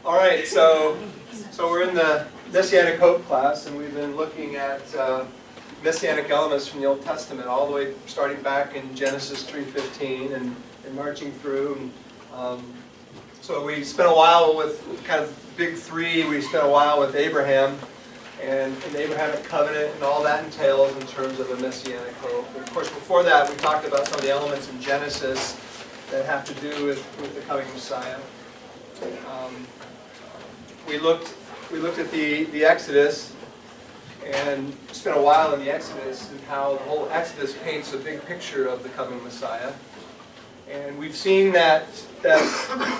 All right, so we're in the Messianic Hope class, and we've been looking at Messianic elements from the Old Testament, all the way starting back in Genesis 3:15 and marching through. So we spent a while with kind of big three. We spent a while with Abraham and the Abrahamic covenant and all that entails in terms of a Messianic hope. And of course, before that, we talked about some of the elements in Genesis that have to do with the coming Messiah. We looked at the Exodus and spent a while in the Exodus and how the whole Exodus paints a big picture of the coming Messiah. And we've seen that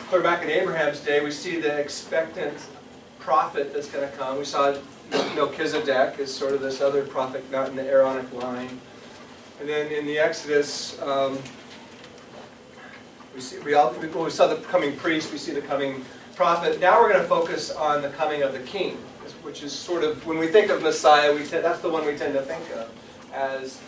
clear back in Abraham's day, we see the expectant prophet that's going to come. We saw Melchizedek as sort of this other prophet, not in the Aaronic line. And then in the Exodus, we saw the coming priest, we see the coming prophet. Now we're going to focus on the coming of the king, which is sort of, when we think of Messiah, that's the one we tend to think of as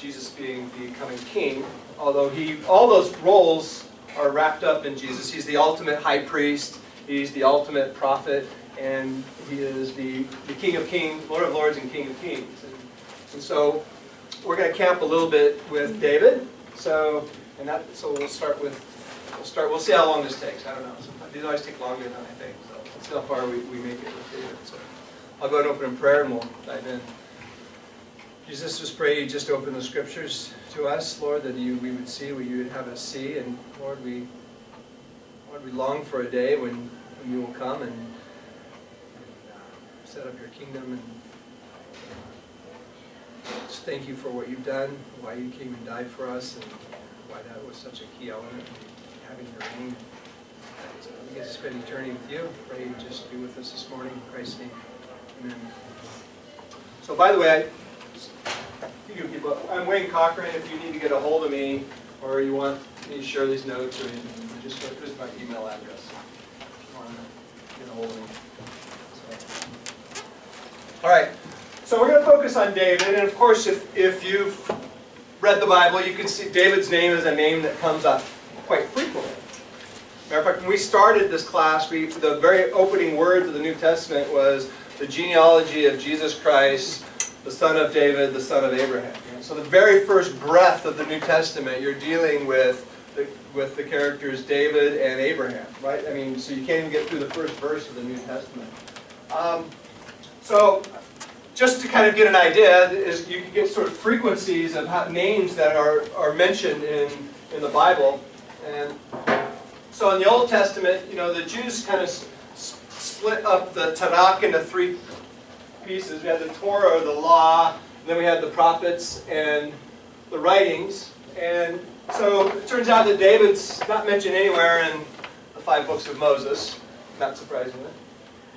Jesus being the coming king. Although all those roles are wrapped up in Jesus. He's the ultimate high priest, he's the ultimate prophet, and he is the King of Kings, Lord of Lords, and King of Kings. And so we're going to camp a little bit with David. So we'll see how long this takes. I don't know. These always take longer than I think. So let's see how far we make it with David. So I'll go ahead and open in prayer and we'll dive in. Jesus, just pray you just open the scriptures to us, Lord, that we would see what you would have us see. And Lord, we long for a day when you will come and set up your kingdom. And just thank you for what you've done, why you came and died for us, and why that was such a key element in having your reign. So we get to spend eternity with you. Pray you just be with us this morning. In Christ's name, amen. So by the way, I'm Wayne Cochran. If you need to get a hold of me or you want me to share these notes or anything, just go through my email address if you want to get a hold of me. All right, so we're going to focus on David. And of course, if you've read the Bible, you can see David's name is a name that comes up quite frequently. Matter of fact, when we started this class, the very opening words of the New Testament was the genealogy of Jesus Christ, the son of David, the son of Abraham. So the very first breath of the New Testament, you're dealing with the characters David and Abraham, right? I mean, so you can't even get through the first verse of the New Testament. So just to kind of get an idea, is you can get sort of frequencies of names that are mentioned in the Bible. And so in the Old Testament, the Jews kind of split up the Tanakh into three pieces. We had the Torah, or the law, and then we had the prophets and the writings. And so it turns out that David's not mentioned anywhere in the 5 books of Moses, not surprisingly.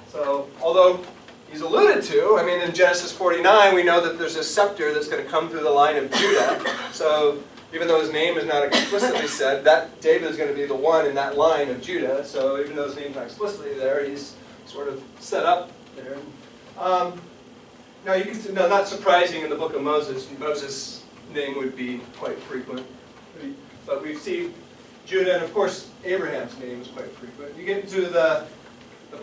So although he's alluded to, I mean in Genesis 49 we know that there's a scepter that's going to come through the line of Judah. So even though his name is not explicitly said, that David is going to be the one in that line of Judah. So even though his name's not explicitly there, he's sort of set up there. Now you can see, not surprising in the book of Moses, Moses' name would be quite frequent. But we see Judah, and of course Abraham's name is quite frequent. You get into the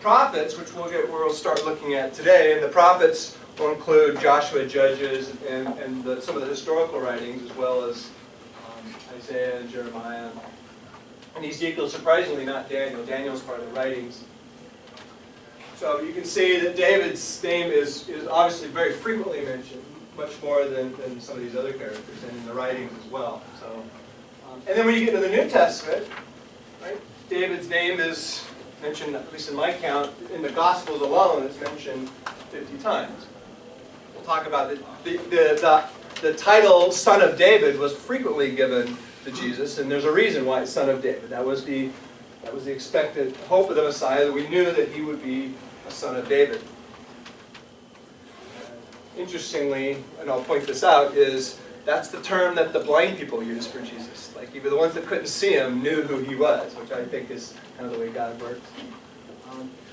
prophets, which we'll start looking at today, and the prophets will include Joshua, Judges, and some of the historical writings, as well as Isaiah and Jeremiah. And Ezekiel, surprisingly not Daniel. Daniel's part of the writings. So you can see that David's name is obviously very frequently mentioned, much more than some of these other characters, and in the writings as well. So, and then when you get to the New Testament, right, David's name is mentioned, at least in my count, in the Gospels alone, it's mentioned 50 times. We'll talk about the title Son of David was frequently given to Jesus, and there's a reason why it's Son of David. That was the expected hope of the Messiah, that we knew that he would be a son of David. Interestingly, and I'll point this out, is that's the term that the blind people used for Jesus. Like even the ones that couldn't see him knew who he was, which I think is kind of the way God works.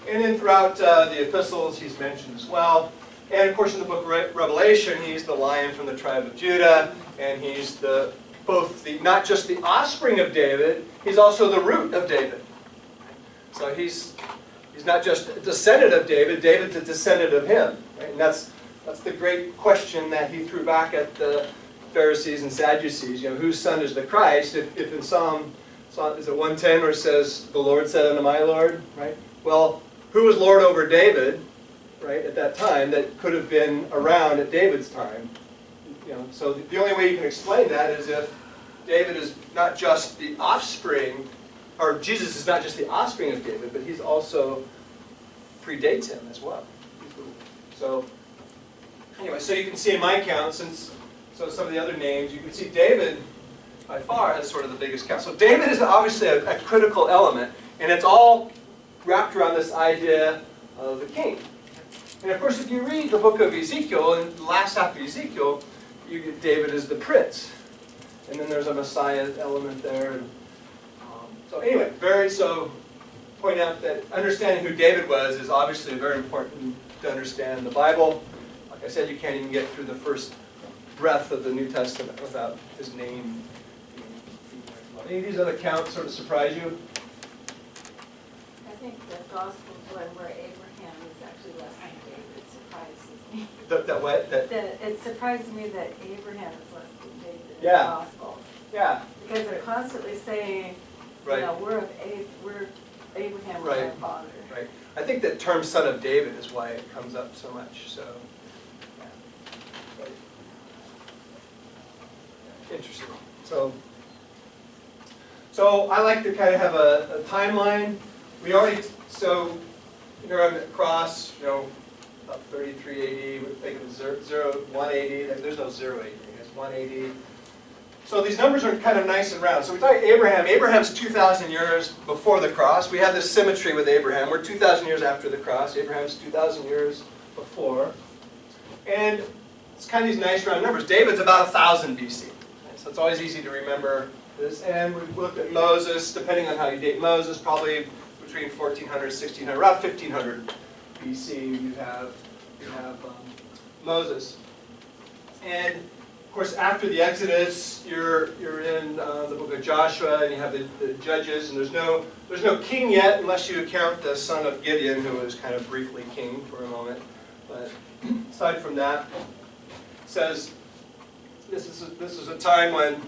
And then throughout the epistles, he's mentioned as well. And of course in the book of Revelation, he's the Lion from the tribe of Judah, and he's not just the offspring of David, he's also the root of David. So he's He's not just a descendant of David, David's a descendant of him. Right? And that's the great question that he threw back at the Pharisees and Sadducees. Whose son is the Christ? If in Psalm is it 110 where it says, the Lord said unto my Lord, right? Well, who was Lord over David, right, at that time that could have been around at David's time? So the only way you can explain that is if David is not just the offspring, or Jesus is not just the offspring of David, but he's also predates him as well. So anyway, so you can see in my count, so some of the other names, you can see David by far has sort of the biggest count. So David is obviously a critical element, and it's all wrapped around this idea of the king. And of course, if you read the book of Ezekiel, and the last half of Ezekiel, you get David as the prince. And then there's a Messiah element there. And, so anyway, point out that understanding who David was is obviously very important to understand the Bible. Like I said, you can't even get through the first breath of the New Testament without his name. Any of these other counts sort of surprise you? I think the Gospels where Abraham is actually less than David surprises me. That what? It surprises me that Abraham is less than David in Yeah. the Gospels. Yeah. Because they're constantly saying, Right. we're Abraham was Right. our father. Right. I think that term "son of David" is why it comes up so much. So, yeah. Interesting. So I like to kind of have a timeline. We already here on the cross, about 33 AD. We think of 180. There's no 0 AD. It's 180. So these numbers are kind of nice and round. So we talk Abraham. Abraham's 2,000 years before the cross. We have this symmetry with Abraham. We're 2,000 years after the cross. Abraham's 2,000 years before. And it's kind of these nice round numbers. David's about 1,000 BC. So it's always easy to remember this. And we've looked at Moses, depending on how you date Moses, probably between 1,400 and 1,600, around 1,500 BC you have Moses. And of course, after the Exodus, you're in the book of Joshua, and you have the Judges, and there's no king yet, unless you account the son of Gideon, who was kind of briefly king for a moment. But aside from that, it says this is a time when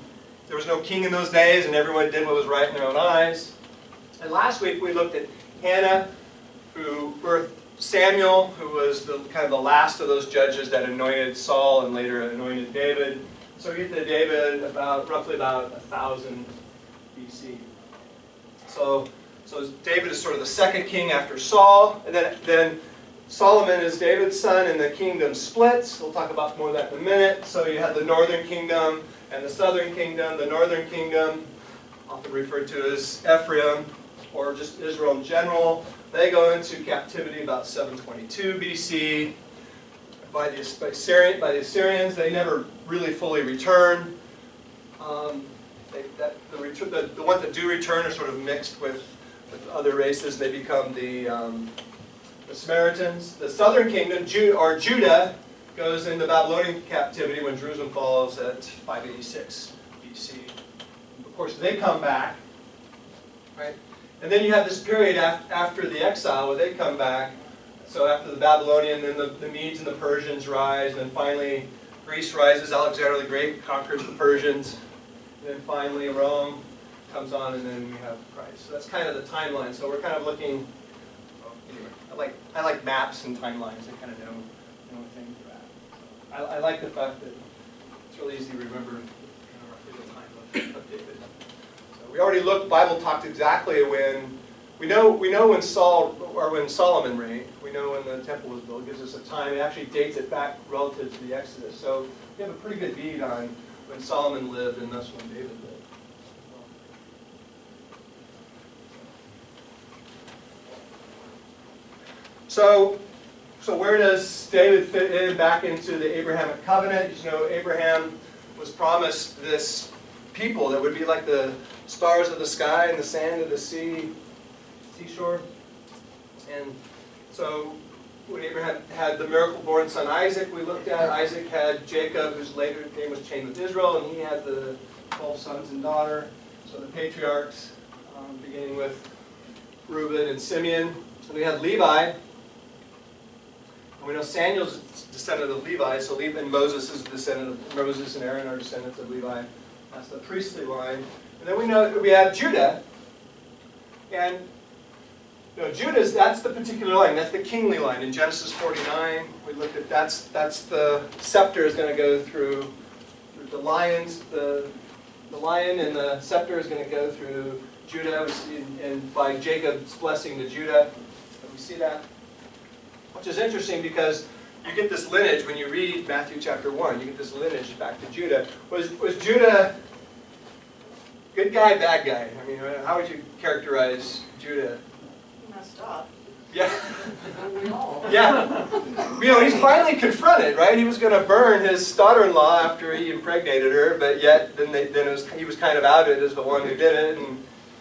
there was no king in those days, and everyone did what was right in their own eyes. And last week we looked at Hannah, who birthed Samuel, who was kind of the last of those judges that anointed Saul and later anointed David. So we get to David roughly about 1,000 BC. So David is sort of the second king after Saul, and then Solomon is David's son, and the kingdom splits. We'll talk about more of that in a minute. So you have the northern kingdom and the southern kingdom. The northern kingdom, often referred to as Ephraim, or just Israel in general, they go into captivity about 722 BC by the Assyrians. They never really fully return. The ones that do return are sort of mixed with other races. They become the Samaritans. The southern kingdom, or Judah, goes into Babylonian captivity when Jerusalem falls at 586 BC. Of course, they come back, right? And then you have this period after the exile where they come back. So after the Babylonian, then the Medes and the Persians rise, and then finally Greece rises. Alexander the Great conquers the Persians. And then finally Rome comes on, and then we have Christ. So that's kind of the timeline. So we're kind of looking. Anyway, I like maps and timelines. I kind of know where things are at. I like the fact that it's really easy to remember roughly the time of David. We already looked. The Bible talked exactly when we know when Solomon reigned. We know when the temple was built. It gives us a time. It actually dates it back relative to the Exodus. So we have a pretty good bead on when Solomon lived and thus when David lived. So where does David fit in back into the Abrahamic covenant? Abraham was promised this people that would be like the stars of the sky and the sand of the seashore. And so when Abraham had the miracle-born son Isaac, we looked at. Isaac had Jacob, whose later name was changed with Israel, and he had the 12 sons and daughter. So the patriarchs, beginning with Reuben and Simeon. So we had Levi. And we know Samuel's a descendant of Levi, so Levi and Moses is a descendant of Moses and Aaron are descendants of Levi. That's the priestly line. And then we know we have Judah. And Judah's, that's the particular line, that's the kingly line. In Genesis 49, we looked at that's the scepter is going to go through the lions, the lion and the scepter is going to go through Judah, and by Jacob's blessing to Judah. We see that. Which is interesting because you get this lineage when you read Matthew chapter 1. You get this lineage back to Judah. Was Judah good guy, bad guy? I mean, how would you characterize Judah? Messed up. Yeah. We all. Yeah. He's finally confronted, right? He was going to burn his daughter-in-law after he impregnated her, but yet he was kind of outed as the one who did it.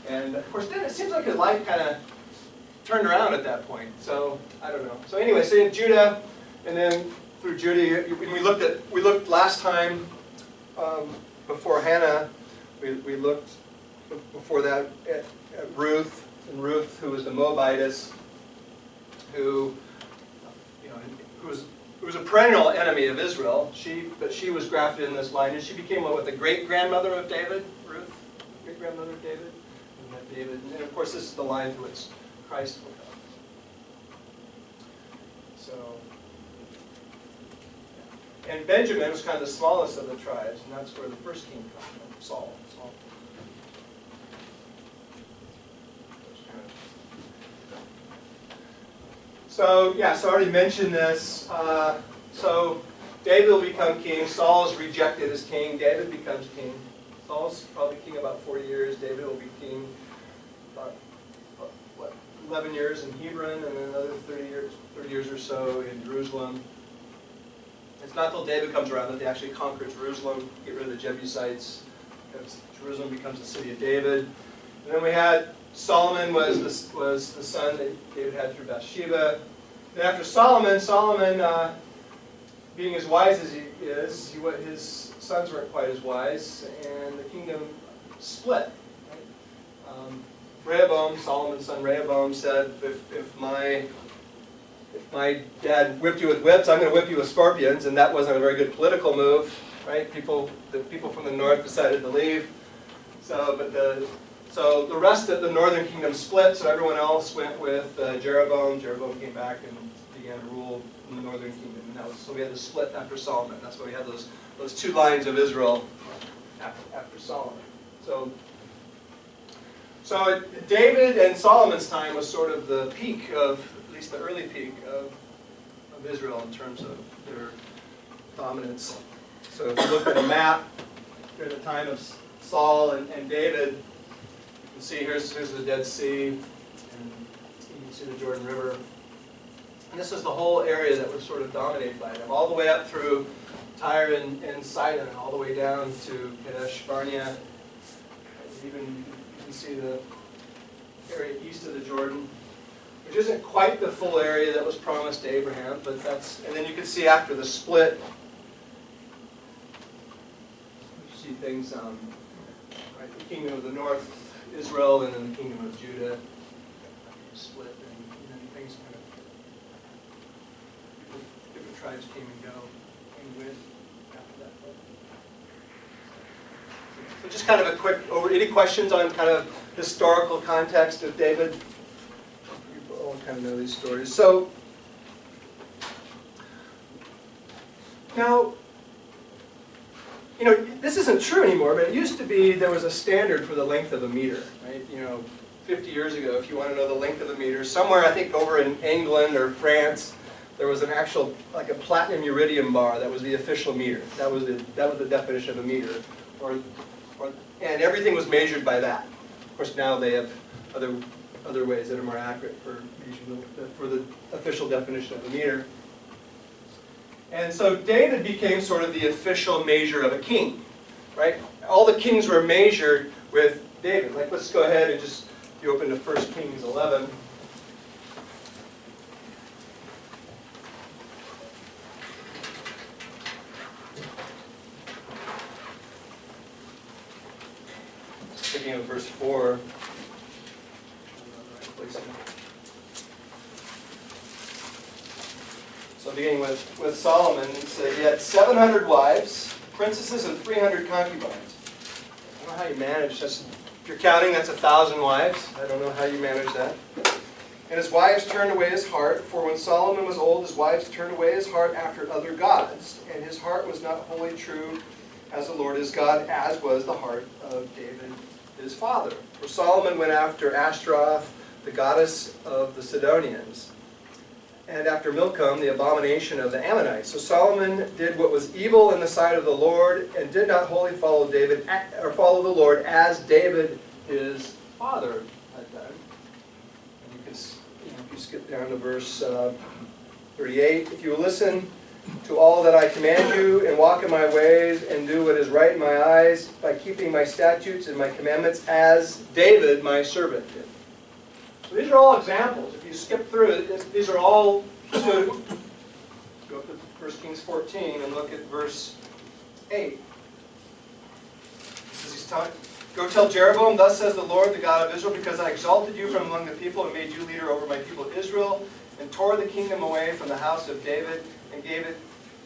And of course, then it seems like his life kind of turned around at that point. So, I don't know. So anyway, so in Judah, and then through Judah, we looked last time before Hannah, we looked before that at Ruth, and Ruth, who was the Moabitess, who was a perennial enemy of Israel. But she was grafted in this line, and she became the great-grandmother of David, Ruth, great-grandmother of David, and David. And of course, this is the line through which Christ will come. So, and Benjamin was kind of the smallest of the tribes, and that's where the first king comes from, Saul. So, so I already mentioned this. So David will become king. Saul is rejected as king. David becomes king. Saul's probably king about 40 years. David will be king about 11 years in Hebron, and then another 30 years or so in Jerusalem. It's not till David comes around that they actually conquer Jerusalem, get rid of the Jebusites, because Jerusalem becomes the city of David. And then we had Solomon was the son that David had through Bathsheba. Then after Solomon, being as wise as he is, his sons weren't quite as wise, and the kingdom split. Right? Rehoboam, Solomon's son Rehoboam, said, if my dad whipped you with whips, I'm going to whip you with scorpions, and that wasn't a very good political move, right? The people from the north decided to leave. So the rest of the northern kingdom split, so everyone else went with Jeroboam. Jeroboam came back and began to rule in the northern kingdom. And so we had the split after Solomon. That's why we had those two lines of Israel after Solomon. So David and Solomon's time was sort of the peak of, at least the early peak of Israel in terms of their dominance. So if you look at a map during the time of Saul and David, you can see here's the Dead Sea, and you can see the Jordan River. And this is the whole area that was sort of dominated by them, all the way up through Tyre and Sidon, all the way down to Kadesh Barnea. Even you can see the area east of the Jordan, which isn't quite the full area that was promised to Abraham, but that's, and then you can see after the split, you see things, right, the kingdom of the north, Israel, and then the kingdom of Judah, split, and then things kind of, different tribes came and went after that point. So just kind of a quick over. Any questions on kind of historical context of David? You all kind of know these stories. So now, this isn't true anymore, but it used to be there was a standard for the length of a meter, right? 50 years ago, if you want to know the length of a meter, somewhere I think over in England or France, there was an actual, like a platinum uridium bar that was the official meter. That was the definition of a meter, and everything was measured by that. Of course, now they have other ways that are more accurate for the official definition of a meter. And so David became sort of the official measure of a king, right? All the kings were measured with David. Like, let's go ahead and just, if you open to 1 Kings 11. Picking up verse 4. So beginning with Solomon, it says he had 700 wives, princesses, and 300 concubines. I don't know how you manage this. If you're counting, that's 1,000 wives. I don't know how you manage that. And his wives turned away his heart, for when Solomon was old, his wives turned away his heart after other gods, and his heart was not wholly true as the Lord his God, as was the heart of David his father. For Solomon went after Ashtaroth, the goddess of the Sidonians, and after Milcom, the abomination of the Ammonites. So Solomon did what was evil in the sight of the Lord, and did not wholly follow David, or follow the Lord as David his father had done. And you can, if you skip down to verse 38, if you will listen to all that I command you, and walk in my ways, and do what is right in my eyes, by keeping my statutes and my commandments, as David my servant did. So these are all examples. If you skip through it, these are all good. Go to 1 Kings 14 and look at verse 8. This is he's telling, go tell Jeroboam, thus says the Lord, the God of Israel, because I exalted you from among the people and made you leader over my people Israel, and tore the kingdom away from the house of David and gave it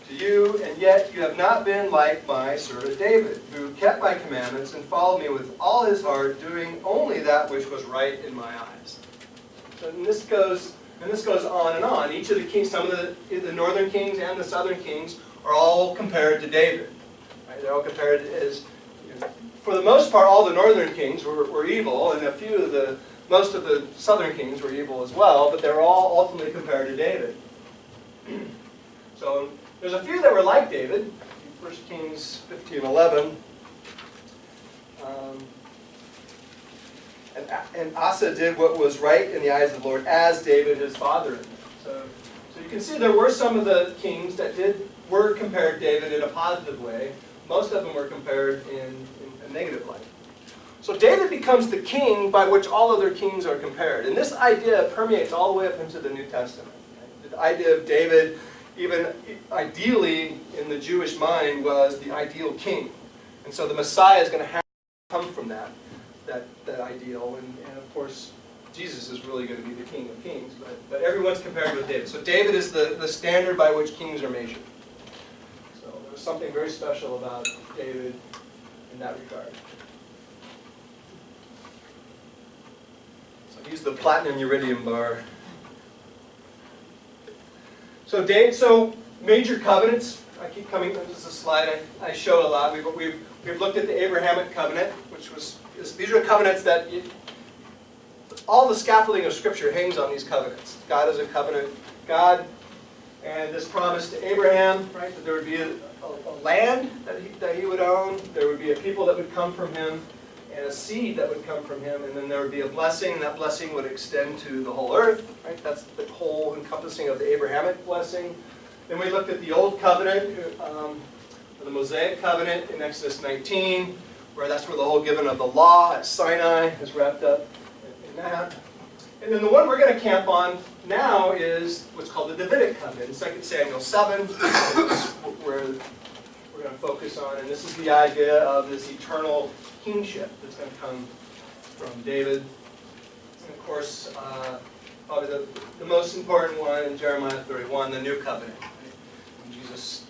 to you, and yet you have not been like my servant David, who kept my commandments and followed me with all his heart, doing only that which was right in my eyes. And this goes on and on. Each of the kings, some of the northern kings and the southern kings, are all compared to David. Right? They're all compared as, for the most part, all the northern kings were evil, and most of the southern kings were evil as well, but they're all ultimately compared to David. So there's a few that were like David. 1 Kings 15:11. And Asa did what was right in the eyes of the Lord, as David his father did. So you can see there were some of the kings that were compared to David in a positive way. Most of them were compared in a negative light. So David becomes the king by which all other kings are compared. And this idea permeates all the way up into the New Testament. Right? The idea of David, even ideally in the Jewish mind, was the ideal king. And so the Messiah is going to have to come from that ideal. And of course, Jesus is really going to be the King of Kings. But everyone's compared with David. So David is the standard by which kings are measured. So there's something very special about David in that regard. So he's the platinum uridium bar. So major covenants. I keep coming. This is a slide I show a lot. We've looked at the Abrahamic covenant, which was these are covenants that all the scaffolding of Scripture hangs on these covenants. God is a covenant God, and this promise to Abraham, right, that there would be a land that he would own, there would be a people that would come from him, and a seed that would come from him, and then there would be a blessing, and that blessing would extend to the whole earth. Right? That's the whole encompassing of the Abrahamic blessing. Then we looked at the Old Covenant, the Mosaic Covenant in Exodus 19, where that's where the whole giving of the law at Sinai is wrapped up in that. And then the one we're going to camp on now is what's called the Davidic Covenant. In 2 Samuel 7, where we're going to focus on. And this is the idea of this eternal kingship that's going to come from David. And of course, probably the most important one in Jeremiah 31, the New Covenant. When Jesus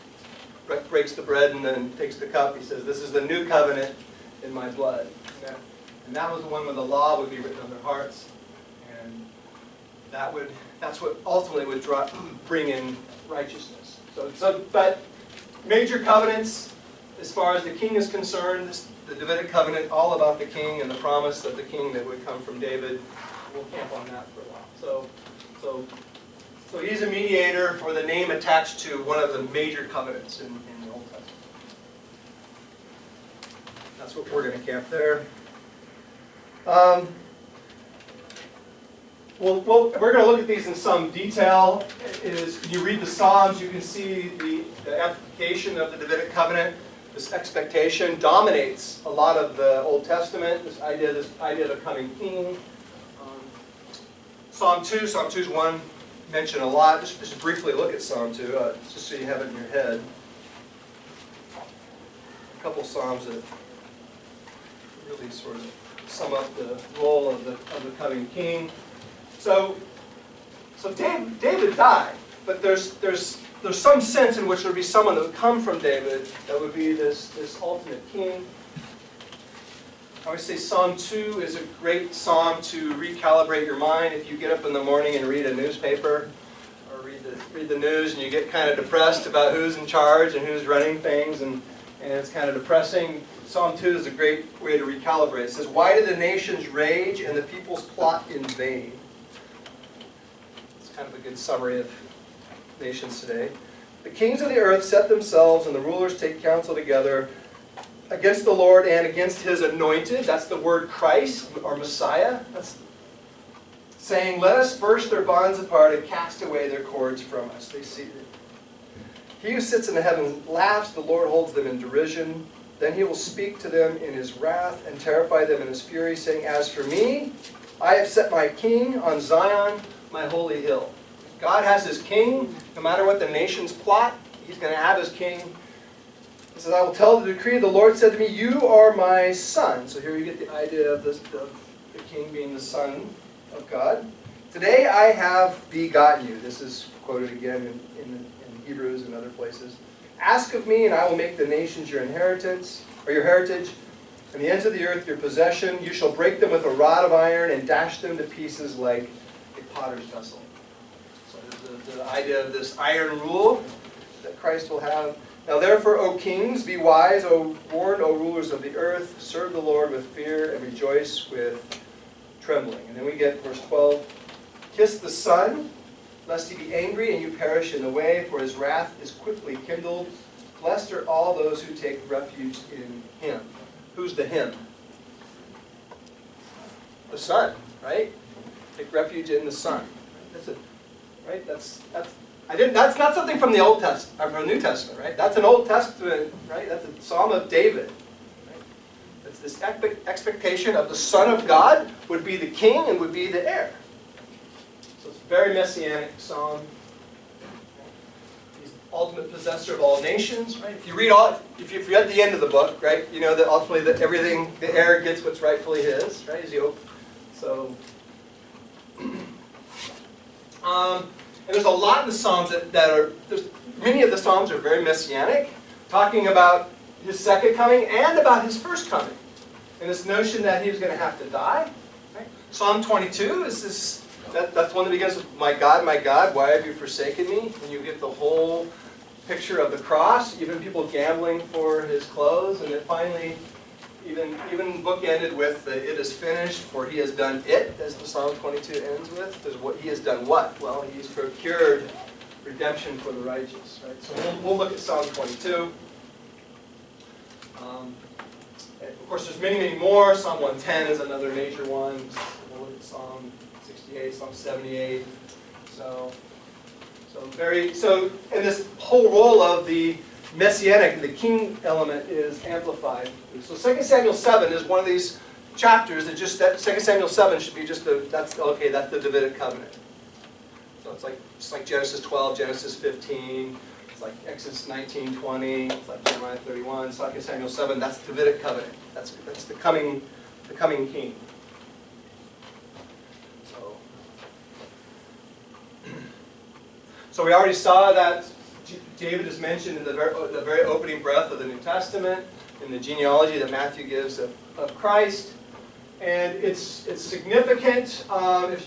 breaks the bread and then takes the cup, he says, "This is the new covenant in my blood." And that was the one where the law would be written on their hearts. And that's what ultimately would bring in righteousness. But major covenants, as far as the king is concerned, the Davidic covenant, all about the king and the promise of the king that would come from David. We'll camp on that for a while. So he's a mediator, or the name attached to one of the major covenants in the Old Testament. That's what we're going to camp there. We're going to look at these in some detail. When you read the Psalms, you can see the application of the Davidic covenant. This expectation dominates a lot of the Old Testament. This idea of a coming king. Psalm 2 is one mentioned a lot. Just briefly look at Psalm 2, just so you have it in your head. A couple Psalms that really sort of sum up the role of the coming king. So David died. but there's some sense in which there would be someone that would come from David that would be this ultimate king. I always say Psalm 2 is a great psalm to recalibrate your mind. If you get up in the morning and read a newspaper or read the news and you get kind of depressed about who's in charge and who's running things and it's kind of depressing, Psalm 2 is a great way to recalibrate. It says, "Why do the nations rage and the peoples plot in vain?" It's kind of a good summary of nations today. "The kings of the earth set themselves and the rulers take counsel together against the Lord and against His anointed." That's the word Christ or Messiah. That's saying, "Let us burst their bonds apart and cast away their cords from us." They see it. "He who sits in the heavens laughs, the Lord holds them in derision. Then He will speak to them in His wrath and terrify them in His fury, saying, As for me, I have set my king on Zion, my holy hill." God has His king. No matter what the nations plot, He's going to have His king. He says, "I will tell the decree. The Lord said to me, You are my son." So here you get the idea of the king being the son of God. "Today I have begotten you." This is quoted again in Hebrews and other places. "Ask of me, and I will make the nations your inheritance, or your heritage, and the ends of the earth your possession. You shall break them with a rod of iron and dash them to pieces like a potter's vessel." So the idea of this iron rule that Christ will have. "Now therefore, O kings, be wise, O warned, O rulers of the earth, serve the Lord with fear and rejoice with trembling." And then we get verse 12. "Kiss the Son, lest He be angry and you perish in the way, for His wrath is quickly kindled. Blessed are all those who take refuge in Him." Who's the Him? The Son, right? Take refuge in the Son. That's it, right? That's not something from the Old Testament, or from the New Testament, right? That's an Old Testament, right? That's a Psalm of David. Right? It's this expectation of the Son of God would be the king and would be the heir. So it's a very messianic psalm. He's the ultimate possessor of all nations, right? If you read the end of the book, right, you know that ultimately that everything, the heir gets what's rightfully his, right? So. And there's a lot in the Psalms many of the Psalms are very messianic, talking about His second coming and about His first coming. And this notion that He was going to have to die. Right? Psalm 22 is this, that's one that begins with, my God, why have you forsaken me?" And you get the whole picture of the cross, even people gambling for His clothes, and then finally even bookended with the "it is finished, for He has done it," as the Psalm 22 ends with. Because what He has done what? Well, He's procured redemption for the righteous. Right? So we'll look at Psalm 22. Of course, there's many more. Psalm 110 is another major one. We'll look at Psalm 68, Psalm 78. And this whole role of the Messianic, the king element, is amplified. So 2 Samuel 7 is one of these chapters that 2 Samuel 7 should be that's the Davidic covenant. So it's like Genesis 12, Genesis 15, it's like Exodus 19, 20, it's like Jeremiah 31, 2 Samuel 7, that's the Davidic covenant. That's the coming king. So we already saw that David is mentioned in the very opening breath of the New Testament, in the genealogy that Matthew gives of Christ. And it's significant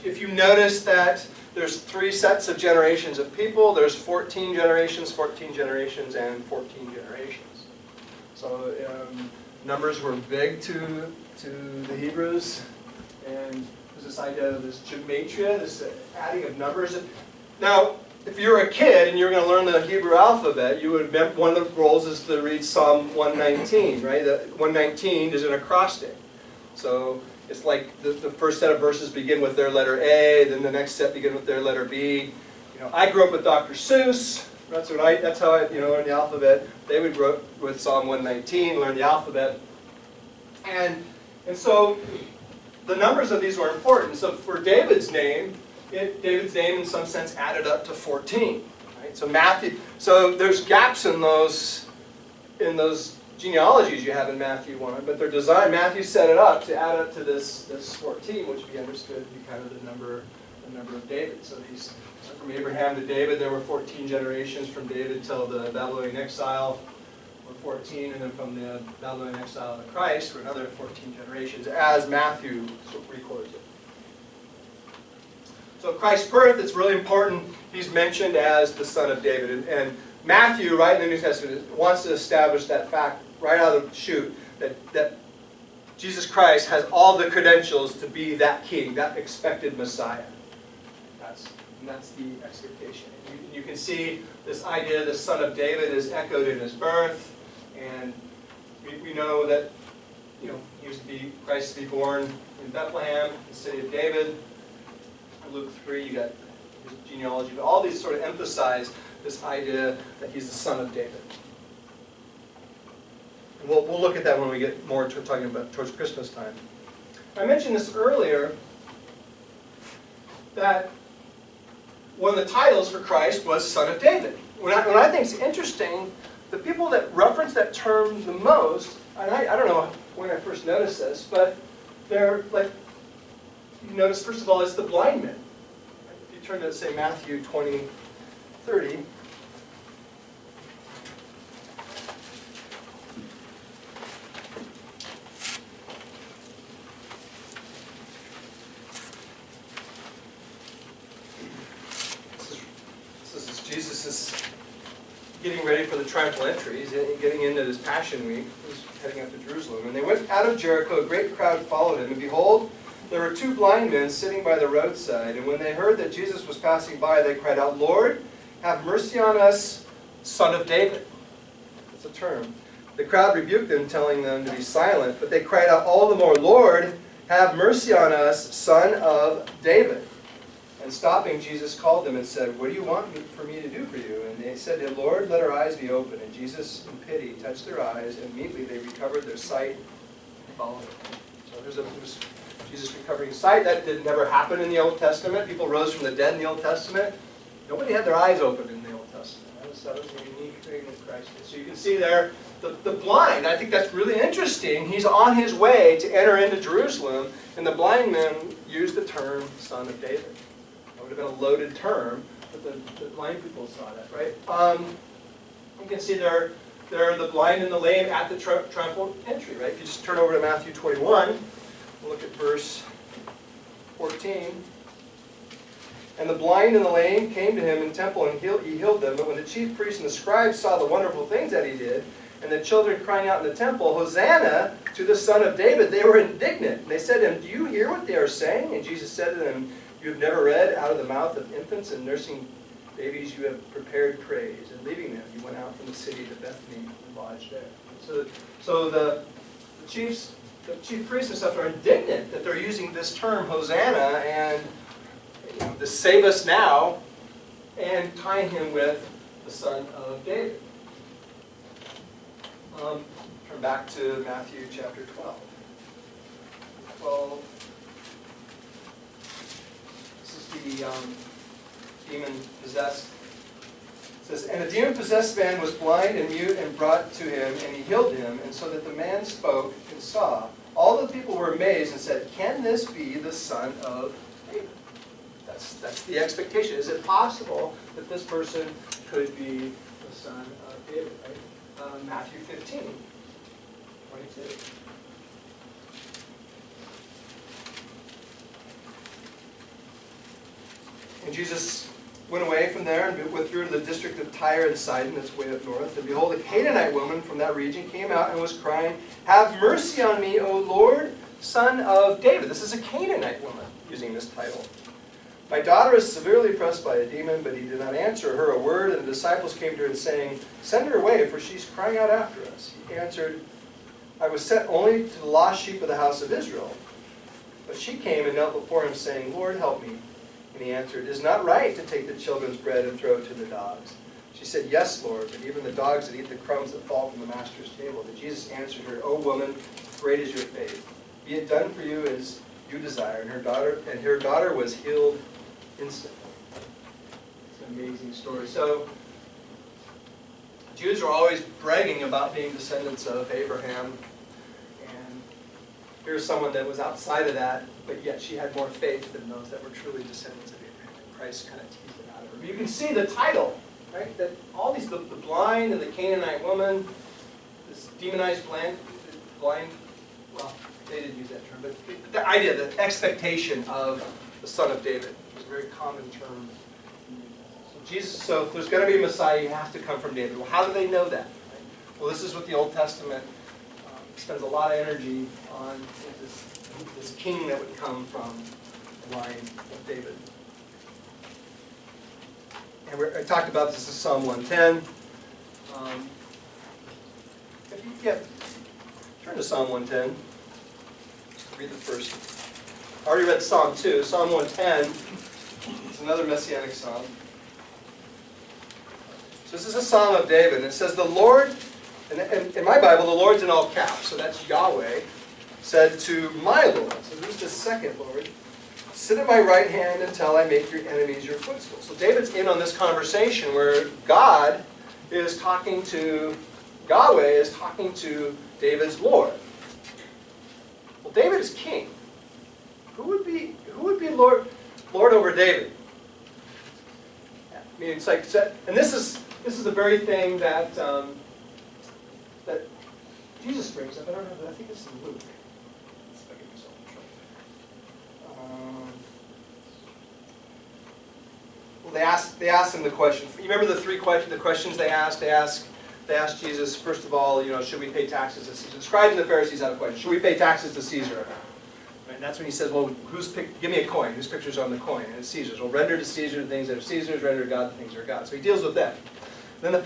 if you notice that there's 3 sets of generations of people. There's 14 generations, and 14 generations. So numbers were big to the Hebrews. And there's this idea of this gematria, this adding of numbers. Now, if you were a kid and you were going to learn the Hebrew alphabet, one of the roles is to read Psalm 119, right? 119 is an acrostic. So it's like the first set of verses begin with their letter A, then the next set begin with their letter B. I grew up with Dr. Seuss. That's how I learned the alphabet. They would grow up with Psalm 119, learn the alphabet. And so the numbers of these were important. So for David's name in some sense added up to 14. Right? So there's gaps in those genealogies you have in Matthew 1, but they're designed. Matthew set it up to add up to this 14, which we understood to be kind of the number the number of David. So these, from Abraham to David, there were 14 generations. From David till the Babylonian exile were 14, and then from the Babylonian exile to Christ were another 14 generations, as Matthew records it. So Christ's birth, it's really important. He's mentioned as the son of David. And Matthew, right in the New Testament, wants to establish that fact right out of the chute, that Jesus Christ has all the credentials to be that king, that expected Messiah. That's the expectation. You can see this idea, the son of David, is echoed in his birth. And we know that Christ to be born in Bethlehem, the city of David. In Luke 3, you got his genealogy. But all these sort of emphasize this idea that he's the son of David. And we'll look at that when we get more to talking about towards Christmas time. I mentioned this earlier, that one of the titles for Christ was Son of David. What I think is interesting, the people that reference that term the most, and I don't know when I first noticed this, but they're like, you notice first of all, it's the blind men. If you turn to, say, Matthew 20:30. Jesus is getting ready for the triumphal entry. He's getting into this Passion Week. He's heading up to Jerusalem. And they went out of Jericho. A great crowd followed him. And behold, there were two blind men sitting by the roadside. And when they heard that Jesus was passing by, they cried out, "Lord, have mercy on us, Son of David." That's a term. The crowd rebuked them, telling them to be silent. But they cried out all the more, "Lord, have mercy on us, Son of David." And stopping, Jesus called them and said, "What do you want for me to do for you?" And they said to him, "Lord, let our eyes be open." And Jesus, in pity, touched their eyes, and immediately they recovered their sight and followed him. So there's Jesus recovering sight. That did never happen in the Old Testament. People rose from the dead in the Old Testament. Nobody had their eyes open in the Old Testament. That was a unique thing that Christ did. So you can see there, the blind, I think that's really interesting. He's on his way to enter into Jerusalem, and the blind men used the term Son of David. It would have been a loaded term, but the blind people saw that, right? You can see there are the blind and the lame at the triumphal entry, right? If you just turn over to Matthew 21, we'll look at verse 14. And the blind and the lame came to him in the temple, and he healed them. But when the chief priests and the scribes saw the wonderful things that he did, and the children crying out in the temple, "Hosanna to the Son of David," they were indignant. And they said to him, "Do you hear what they are saying?" And Jesus said to them, "You have never read, out of the mouth of infants and nursing babies you have prepared praise." And leaving them, he went out from the city to Bethany and lodged there. So the chief priests and stuff are indignant that they're using this term Hosanna and to save us now, and tying him with the Son of David. Turn back to Matthew chapter 12. The demon-possessed. It says, "And a demon-possessed man was blind and mute, and brought to him, and he healed him, and so that the man spoke and saw. All the people were amazed and said, 'Can this be the Son of David?'" That's the expectation. Is it possible that this person could be the Son of David? Right? Matthew 15:22. And Jesus went away from there and withdrew to the district of Tyre and Sidon, that's way up north. And behold, a Canaanite woman from that region came out and was crying, "Have mercy on me, O Lord, Son of David." This is a Canaanite woman using this title. "My daughter is severely oppressed by a demon," but he did not answer her a word. And the disciples came to her and saying, "Send her away, for she's crying out after us." He answered, "I was sent only to the lost sheep of the house of Israel." But she came and knelt before him, saying, "Lord, help me." And he answered, "It is not right to take the children's bread and throw it to the dogs." She said, "Yes, Lord, but even the dogs that eat the crumbs that fall from the master's table." And Jesus answered her, "O woman, great is your faith. Be it done for you as you desire." And her daughter was healed instantly. It's an amazing story. So, Jews are always bragging about being descendants of Abraham. And here's someone that was outside of that but yet she had more faith than those that were truly descendants of Abraham. And Christ kind of teased it out of her. But you can see the title, right? That all these, the blind and the Canaanite woman, this demonized blind, well, they didn't use that term, but the idea, the expectation of the son of David was a very common term. So if there's going to be a Messiah, he has to come from David. Well, how do they know that? Right? Well, this is what the Old Testament spends a lot of energy on, this king that would come from the line of David. And I talked about this in Psalm 110. Turn to Psalm 110. Read the first. I already read Psalm 2. Psalm 110 is another Messianic psalm. So this is a psalm of David. And it says, the Lord, and in my Bible, the Lord's in all caps, so that's Yahweh, said to my Lord, so who's the second Lord? Sit at my right hand until I make your enemies your footstool. So David's in on this conversation where God is talking to, Yahweh is talking to David's Lord. Well, David is king. Who would be Lord over David? I mean, it's like, and this is the very thing that that Jesus brings up. I don't know, but I think it's in Luke. Let's see if I get myself in trouble. Well, they asked him the question. You remember the questions they asked? They asked Jesus, first of all, should we pay taxes to Caesar? The scribes and the Pharisees had a question. Should we pay taxes to Caesar? Right, and that's when he says, well, give me a coin. Whose picture's on the coin? And it's Caesar's. Well, render to Caesar the things that are Caesar's, render to God the things that are God's. So he deals with that. Then the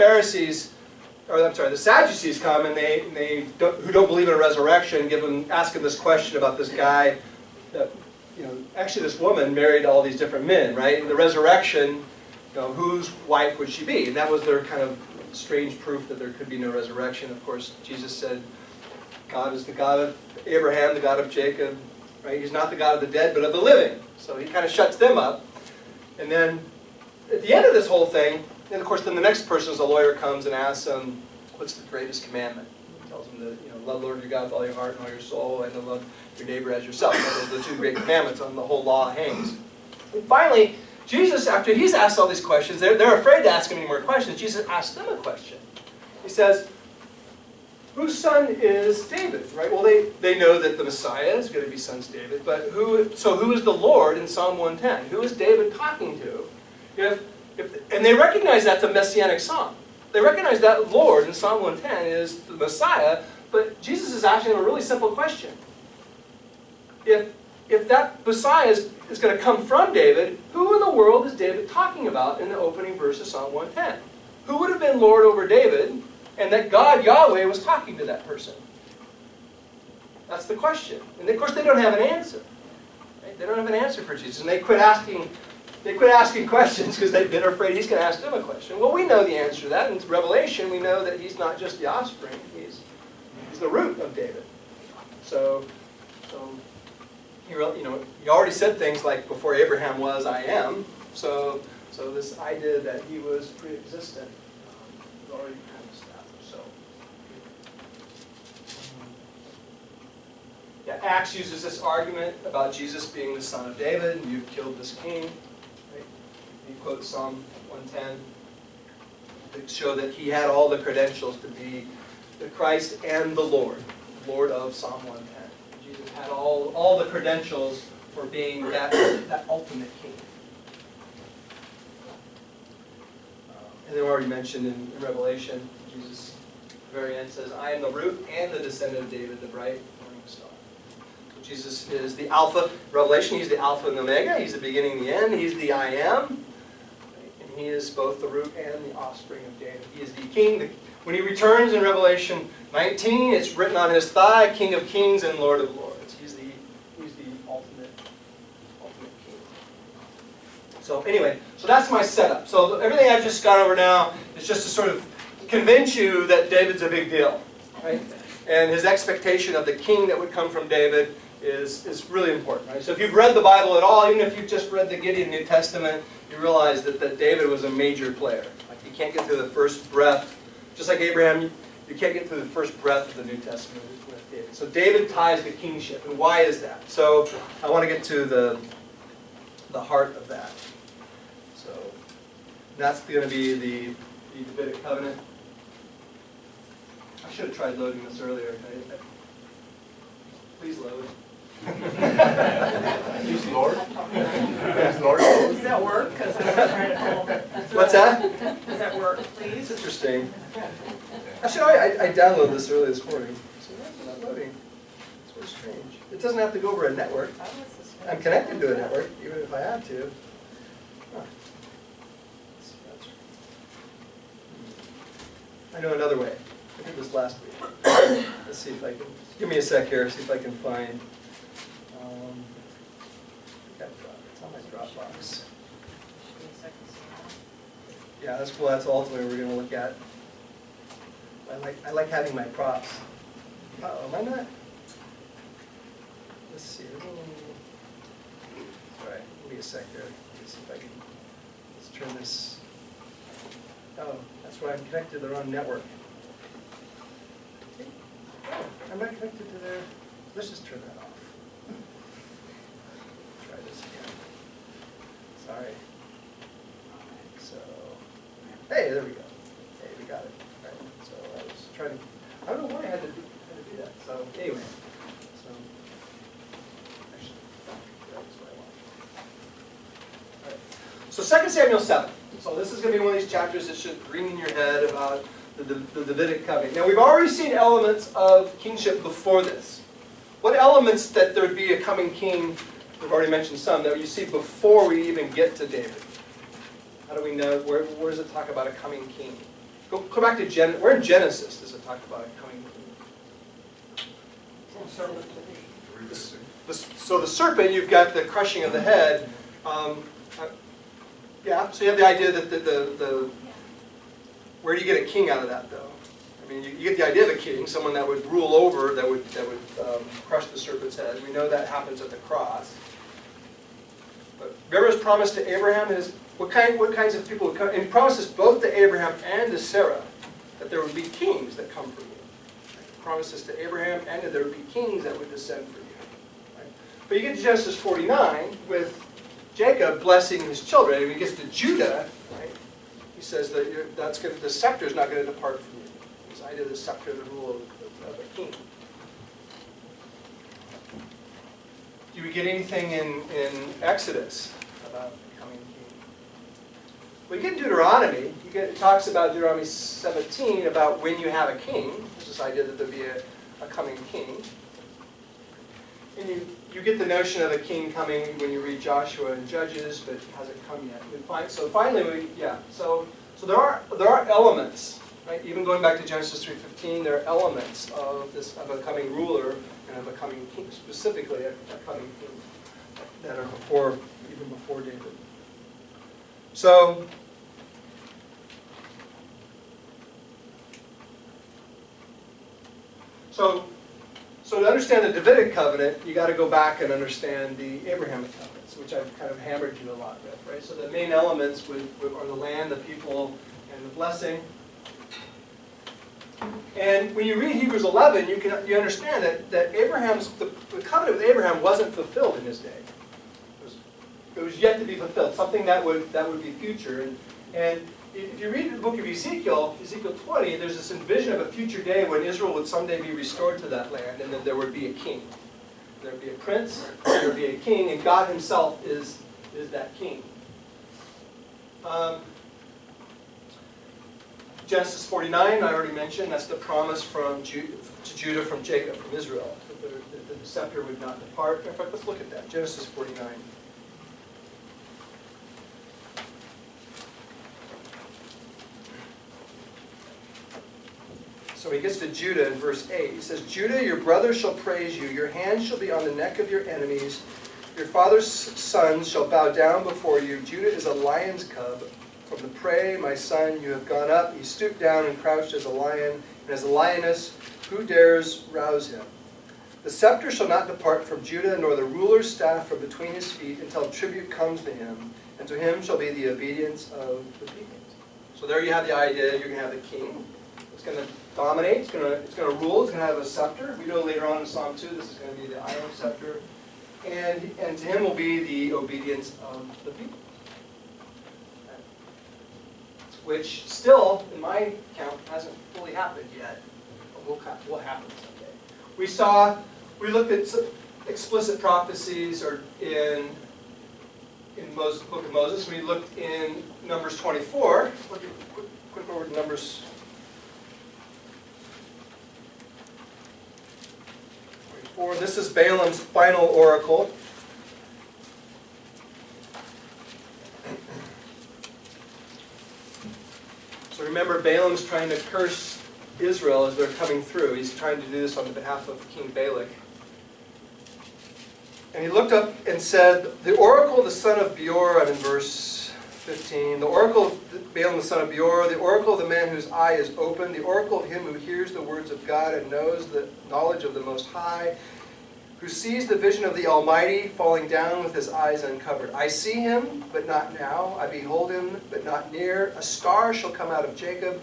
Sadducees come and who don't believe in a resurrection, ask him this question about this guy that, actually this woman married all these different men, right? And the resurrection, whose wife would she be? And that was their kind of strange proof that there could be no resurrection. Of course, Jesus said, God is the God of Abraham, the God of Jacob, right? He's not the God of the dead, but of the living. So he kind of shuts them up. And then at the end of this whole thing, and of course, then the next person, as a lawyer, comes and asks him, what's the greatest commandment? He tells him that, love the Lord your God with all your heart and all your soul, and to love your neighbor as yourself. Those are the two great commandments on the whole law hangs. And finally, Jesus, after he's asked all these questions, they're afraid to ask him any more questions. Jesus asks them a question. He says, whose son is David? Right? Well, they know that the Messiah is going to be son of David, but who is the Lord in Psalm 110? Who is David talking to? And they recognize that's a Messianic psalm. They recognize that Lord in Psalm 110 is the Messiah, but Jesus is asking them a really simple question. If that Messiah is going to come from David, who in the world is David talking about in the opening verse of Psalm 110? Who would have been Lord over David, and that God, Yahweh, was talking to that person? That's the question. And of course, they don't have an answer. Right? They don't have an answer for Jesus, and they quit asking questions because they're afraid he's going to ask them a question. Well, we know the answer to that. In Revelation, we know that he's not just the offspring. He's the root of David. So he already said things like, before Abraham was, I am. So this idea that he was pre-existent is already kind of established. So yeah, Acts uses this argument about Jesus being the son of David, and you've killed this king. He quotes Psalm 110 to show that he had all the credentials to be the Christ and the Lord of Psalm 110. Jesus had all the credentials for being that ultimate king. And they were already mentioned in Revelation. Jesus, at the very end, says, I am the root and the descendant of David, the bright morning star. So Jesus is the Alpha. Revelation, he's the Alpha and the Omega. He's the beginning and the end. He's the I am. He is both the root and the offspring of David. He is the king. When he returns in Revelation 19, it's written on his thigh, King of Kings and Lord of Lords. He's the ultimate king. So anyway, so that's my setup. So everything I've just gone over now is just to sort of convince you that David's a big deal, right? And his expectation of the king that would come from David is really important, right? So if you've read the Bible at all, even if you've just read the Gideon New Testament, you realize that David was a major player. Like, you can't get through the first breath. Just like Abraham, you can't get through the first breath of the New Testament with David. So David ties the kingship, and why is that? So I want to get to the heart of that. So that's going to be the Davidic covenant. I should have tried loading this earlier. Please load. Please, Lord. Please, Lord. Does that work? 'Cause I was right at home. What's that? Does that work, It's please? interesting. Actually, I downloaded this early this morning. So it's not loading. It's very strange. It doesn't have to go over a network. I'm connected to a network, even if I have to. Huh. I know another way. I did this last week. Let's see if I can. Give me a sec here. See if I can find. It's on my Dropbox. Yeah, that's cool. That's ultimately what we're going to look at. I like having my props. Uh-oh, am I not? Let's see. Sorry, give me a sec here. Let's see if I can. Let's turn this. Oh, that's why I'm connected to the wrong network. Oh, I'm not connected to their. Let's just turn that off. Try this again. Sorry. So, hey, there we go. Hey, we got it. All right. So I was trying to. I don't know why I had to do that. So anyway. So actually, that's what I want. All right. So 2 Samuel 7. So this is going to be one of these chapters that should ring in your head about the Davidic covenant. Now we've already seen elements of kingship before this. What elements that there would be a coming king? We've already mentioned some that you see before we even get to David. How do we know? Where does it talk about a coming king? Go back to Genesis. Where in Genesis does it talk about a coming king? So the serpent, you've got the crushing of the head. Yeah, so you have the idea that the where do you get a king out of that, though? I mean, you get the idea of a king, someone that would rule over, that would crush the serpent's head. We know that happens at the cross. But remember his promise to Abraham is what kinds of people would come, and he promises both to Abraham and to Sarah that there would be kings that come from you. He promises to Abraham and that there would be kings that would descend from you. Right? But you get to Genesis 49 with Jacob blessing his children, and when he gets to Judah, right, he says that the scepter is not going to depart from you. This idea of the scepter, the rule of a king. Do we get anything in Exodus about the coming king? Well, you get Deuteronomy. It talks about Deuteronomy 17 about when you have a king. There's this idea that there'll be a coming king. And you get the notion of a king coming when you read Joshua and Judges, but it hasn't come yet. So finally, So there are elements, right? Even going back to Genesis 3:15, there are elements of a coming ruler and of a coming king, specifically a coming king that are even before David. So to understand the Davidic covenant, you got to go back and understand the Abrahamic covenants, which I've kind of hammered you a lot with, right? So the main elements are the land, the people, and the blessing. And when you read Hebrews 11, you understand that the covenant with Abraham wasn't fulfilled in his day. It was yet to be fulfilled, something that would be future. And if you read the book of Ezekiel 20, there's this vision of a future day when Israel would someday be restored to that land, and then there would be a king. There would be a prince, there would be a king, and God himself is that king. Genesis 49, I already mentioned, that's the promise to Judah from Jacob, from Israel, that the scepter would not depart. In fact, let's look at that, Genesis 49. So he gets to Judah in verse 8. He says, Judah, your brothers shall praise you. Your hand shall be on the neck of your enemies. Your father's sons shall bow down before you. Judah is a lion's cub. From the prey, my son, you have gone up. He stooped down and crouched as a lion, and as a lioness, who dares rouse him? The scepter shall not depart from Judah, nor the ruler's staff from between his feet, until tribute comes to him, and to him shall be the obedience of the people. So there you have the idea. You're going to have the king. It's going to dominate. It's going to rule. It's going to have a scepter. We know later on in Psalm 2 this is going to be the iron scepter. And to him will be the obedience of the people. Which still, in my count, hasn't fully happened yet. But will happen someday. We looked at some explicit prophecies or in Moses, the book of Moses. We looked in Numbers 24. Quick over to Numbers 24. This is Balaam's final oracle. So remember, Balaam's trying to curse Israel as they're coming through. He's trying to do this on behalf of King Balak. And he looked up and said, the oracle of the son of Beor, I'm in verse 15, the oracle of Balaam the son of Beor, the oracle of the man whose eye is open, the oracle of him who hears the words of God and knows the knowledge of the Most High, who sees the vision of the Almighty falling down with his eyes uncovered. I see him, but not now. I behold him, but not near. A star shall come out of Jacob.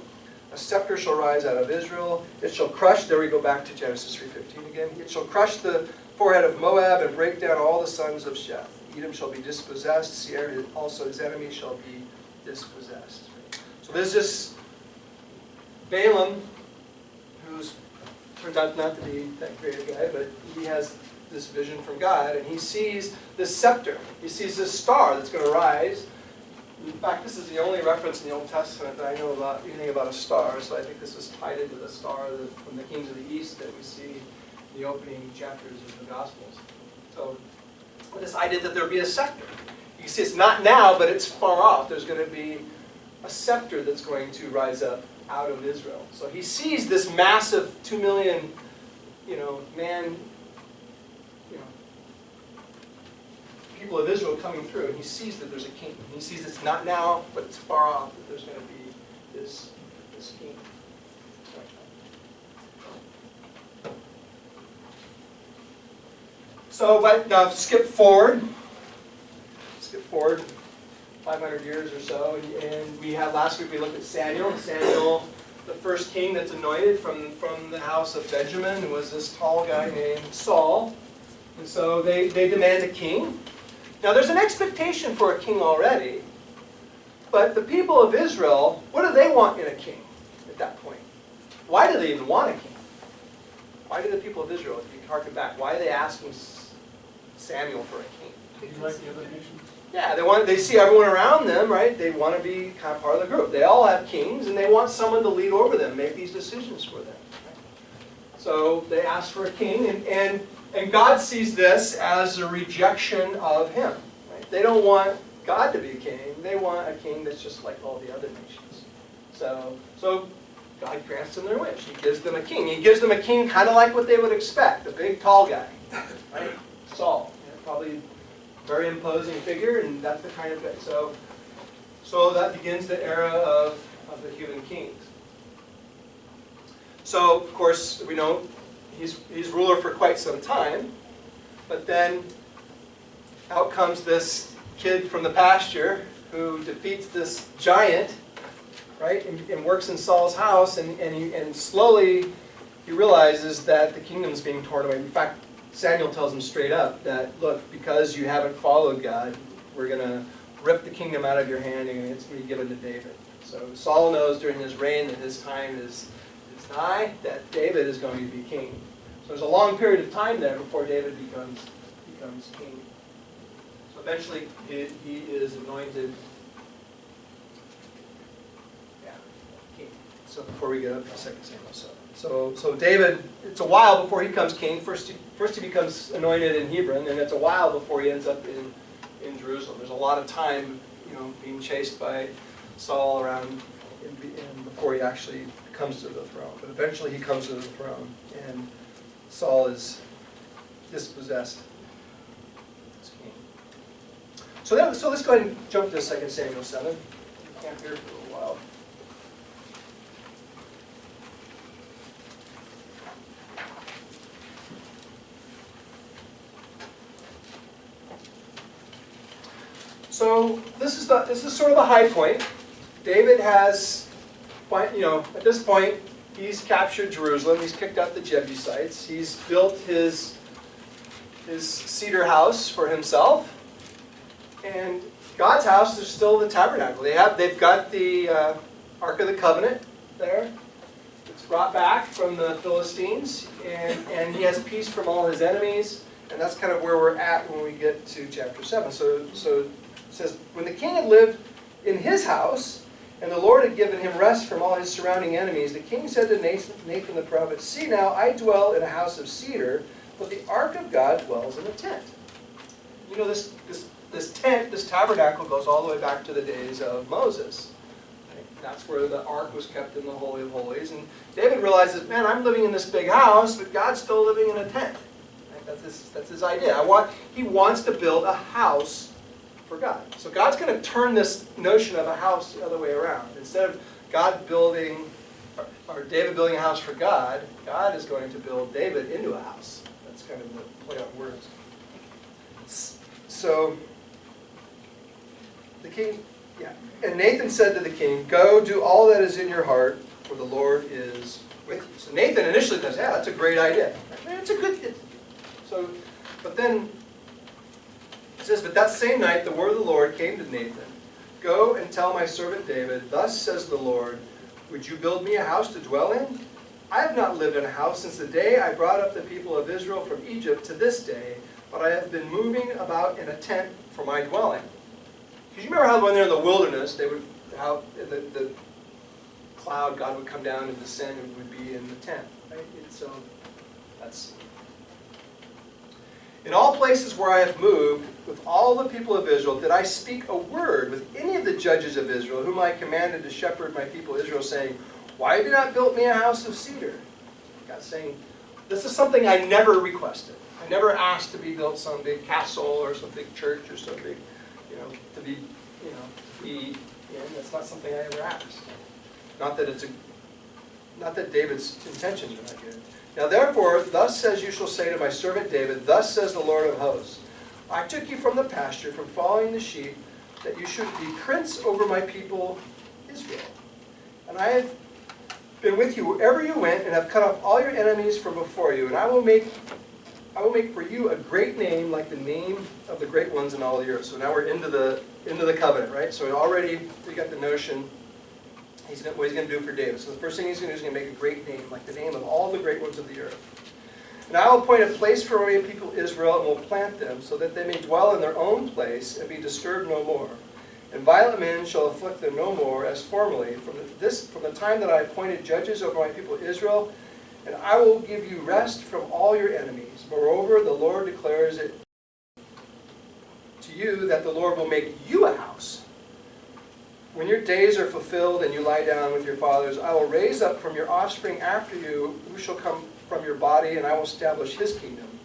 A scepter shall rise out of Israel. It shall crush, there we go back to Genesis 3:15 again. It shall crush the forehead of Moab and break down all the sons of Sheth. Edom shall be dispossessed. Seir also his enemy shall be dispossessed. So there's this Balaam, who's turned out not to be that great a guy, but he has this vision from God, and he sees this scepter. He sees this star that's going to rise. In fact, this is the only reference in the Old Testament that I know about anything about a star, so I think this is tied into the star from the Kings of the East that we see in the opening chapters of the Gospels. So this idea that there would be a scepter. You can see it's not now, but it's far off. There's going to be a scepter that's going to rise up out of Israel. So he sees this massive 2 million, man, people of Israel coming through, and he sees that there's a king. He sees it's not now, but it's far off, that there's going to be this king. So, but now skip forward 500 years or so, and we had last week we looked at Samuel. Samuel, the first king that's anointed from the house of Benjamin, was this tall guy named Saul. And so they demand a king. Now there's an expectation for a king already, but the people of Israel, what do they want in a king at that point? Why do they even want a king? Why do the people of Israel, if you harken back, why are they asking Samuel for a king? Do you like the other nations? Yeah, they see everyone around them, right? They want to be kind of part of the group. They all have kings, and they want someone to lead over them, make these decisions for them. Right? So they ask for a king, and God sees this as a rejection of him. Right? They don't want God to be a king. They want a king that's just like all the other nations. So God grants them their wish. He gives them a king. He gives them a king kind of like what they would expect, a big, tall guy. Right? Saul. Probably very imposing figure, and that's the kind of guy. So that begins the era of the human kings. So, of course, we know he's ruler for quite some time, but then out comes this kid from the pasture who defeats this giant, right, and works in Saul's house, and slowly he realizes that the kingdom's being torn away. In fact, Samuel tells him straight up that, look, because you haven't followed God, we're going to rip the kingdom out of your hand and it's going to be given to David. So Saul knows during his reign that his time is nigh, that David is going to be king. So there's a long period of time there before David becomes king. So eventually he is anointed king. So before we get up to 2 Samuel 7. So David, it's a while before he becomes king. First he becomes anointed in Hebron, and it's a while before he ends up in Jerusalem. There's a lot of time, being chased by Saul around before he actually comes to the throne. But eventually he comes to the throne, and Saul is dispossessed as king. So let's go ahead and jump to 2 Samuel 7. Camp here for a little while. So this is sort of the high point. David has, at this point, he's captured Jerusalem. He's kicked out the Jebusites. He's built his cedar house for himself. And God's house is still the tabernacle. They've got the Ark of the Covenant there. It's brought back from the Philistines, and he has peace from all his enemies. And that's kind of where we're at when we get to chapter 7. So it says, when the king had lived in his house, and the Lord had given him rest from all his surrounding enemies, the king said to Nathan the prophet, "See now, I dwell in a house of cedar, but the ark of God dwells in a tent." You know, this tent, this tabernacle, goes all the way back to the days of Moses. Right? That's where the ark was kept in the Holy of Holies. And David realizes, man, I'm living in this big house, but God's still living in a tent. Right? That's his idea. He wants to build a house for God. So God's going to turn this notion of a house the other way around. Instead of God building, or David building a house for God, God is going to build David into a house. That's kind of the play on words. So, the king, and Nathan said to the king, "Go, do all that is in your heart, for the Lord is with you." So Nathan initially says, "Yeah, that's a great idea. It's a good." But then it says, "But that same night the word of the Lord came to Nathan. Go and tell my servant David, thus says the Lord, would you build me a house to dwell in? I have not lived in a house since the day I brought up the people of Israel from Egypt to this day, but I have been moving about in a tent for my dwelling." Because you remember how when they're in the wilderness, they would, how the cloud, God would come down and descend and would be in the tent. Right? And so that's... "In all places where I have moved, with all the people of Israel, did I speak a word with any of the judges of Israel, whom I commanded to shepherd my people Israel, saying, why have you not built me a house of cedar?" God's saying, this is something I never requested. I never asked to be built some big castle or some big church or some big, to be in. That's not something I ever asked. Not that David's intentions are not good. "Now therefore, thus says you shall say to my servant David, thus says the Lord of hosts, I took you from the pasture, from following the sheep, that you should be prince over my people Israel. And I have been with you wherever you went, and have cut off all your enemies from before you. And I will make for you a great name, like the name of the great ones in all the earth." So now we're into the covenant, right? So already we got the notion. What he's going to do for David. So the first thing he's going to do is he's going to make a great name, like the name of all the great ones of the earth. "And I will appoint a place for my people Israel, and will plant them, so that they may dwell in their own place, and be disturbed no more. And violent men shall afflict them no more, as formerly, from the time that I appointed judges over my people Israel. And I will give you rest from all your enemies. Moreover, the Lord declares it to you that the Lord will make you a house. When your days are fulfilled and you lie down with your fathers, I will raise up from your offspring after you, who shall come from your body, and I will establish his kingdom.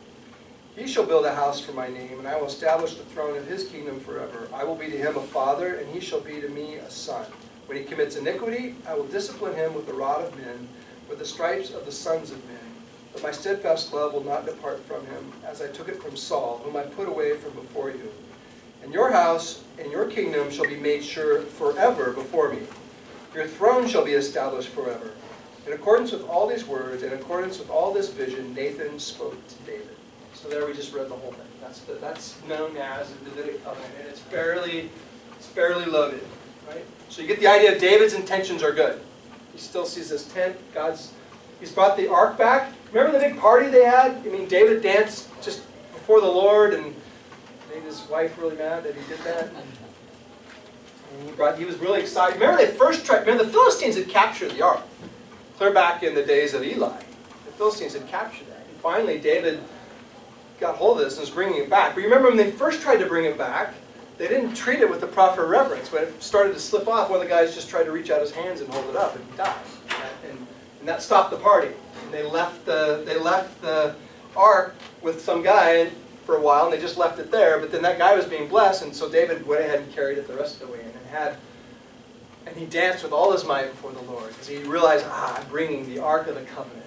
He shall build a house for my name, and I will establish the throne of his kingdom forever. I will be to him a father, and he shall be to me a son. When he commits iniquity, I will discipline him with the rod of men, with the stripes of the sons of men. But my steadfast love will not depart from him, as I took it from Saul, whom I put away from before you. And your house and your kingdom shall be made sure forever before me. Your throne shall be established forever." In accordance with all these words, in accordance with all this vision, Nathan spoke to David. So there we just read the whole thing. That's known as the Davidic covenant, and it's fairly loaded, right? So you get the idea. David's intentions are good. He still sees this tent. He's brought the ark back. Remember the big party they had? I mean, David danced just before the Lord and made his wife really mad that he did that. And he was really excited. Remember the Philistines had captured the ark. Clear back in the days of Eli. The Philistines had captured that. And finally, David got hold of this and was bringing it back. But you remember when they first tried to bring it back, they didn't treat it with the proper reverence. When it started to slip off, one of the guys just tried to reach out his hands and hold it up, and he died. And that stopped the party. And they left the ark with some guy for a while, and they just left it there. But then that guy was being blessed, and so David went ahead and carried it the rest of the way in, and he danced with all his might before the Lord, because he realized, I'm bringing the Ark of the Covenant,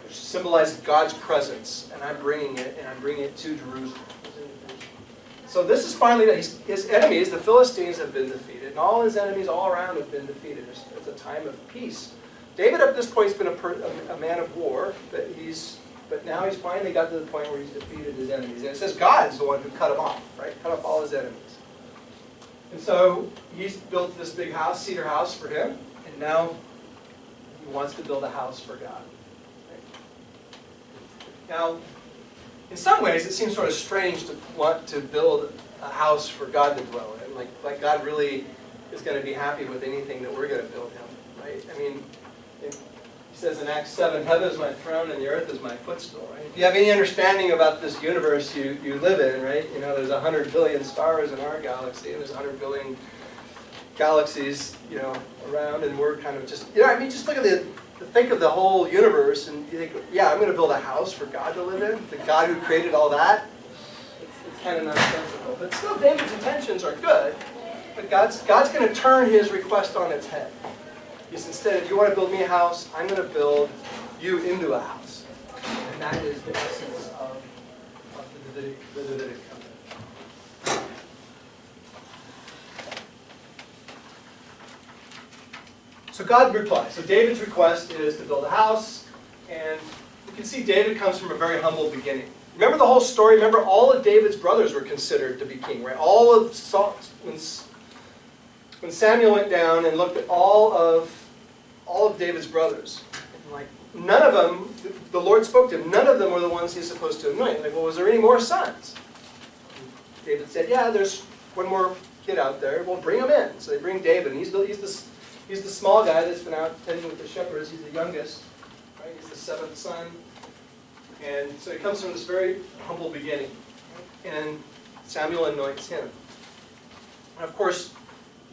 which symbolizes God's presence, and I'm bringing it to Jerusalem. So this is finally that his enemies, the Philistines, have been defeated, and all his enemies all around have been defeated. It's a time of peace David up to this point has been a man of war, but now he's finally got to the point where he's defeated his enemies. And it says God's the one who cut him off, right? Cut off all his enemies. And so he's built this big house, cedar house for him, and now he wants to build a house for God. Right? Now, in some ways, it seems sort of strange to want to build a house for God to dwell in. Like God really is going to be happy with anything that we're going to build him, right? I mean, he says in Acts 7, heaven is my throne and the earth is my footstool, right? If you have any understanding about this universe you live in, right? You know, there's 100 billion stars in our galaxy, and there's 100 billion galaxies, you know, around, and we're kind of just, you know, I mean, just look at think of the whole universe, and you think, yeah, I'm going to build a house for God to live in? The God who created all that? It's kind of nonsensical. But still, David's intentions are good, but God's going to turn his request on its head. He's instead, if you want to build me a house, I'm going to build you into a house. And that is the essence of the Davidic covenant. So God replies. So David's request is to build a house, and you can see David comes from a very humble beginning. Remember the whole story? Remember all of David's brothers were considered to be king, right? All of Saul's, when Samuel went down and looked at all of David's brothers, like none of them, the Lord spoke to him, none of them were the ones he's supposed to anoint. Like, well, was there any more sons? And David said, yeah, there's one more kid out there. Well, bring him in. So they bring David, and he's the small guy that's been out tending with the shepherds. He's the youngest, right? He's the seventh son. And so he comes from this very humble beginning. And Samuel anoints him. And of course,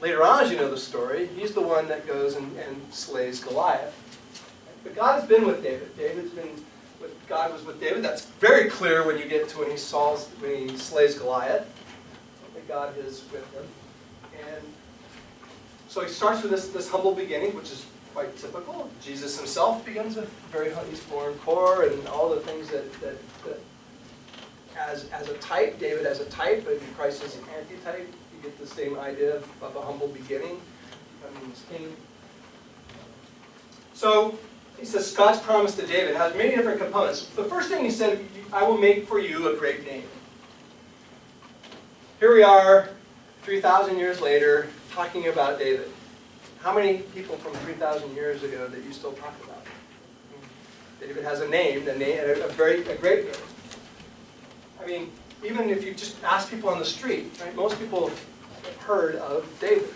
later on, as you know the story, he's the one that goes and slays Goliath. But God has been with David. God was with David. That's very clear when you get to when he slays Goliath. That God is with him. And so he starts with this humble beginning, which is quite typical. Jesus himself begins with he's born poor and all the things that as a type, David as a type, but Christ as an antitype. You get the same idea of a humble beginning, becoming his king. So he says God's promise to David has many different components. The first thing he said, I will make for you a great name. Here we are, 3,000 years later, talking about David. How many people from 3,000 years ago that you still talk about? David has a name, a great name. I mean, even if you just ask people on the street, right, most people have heard of David.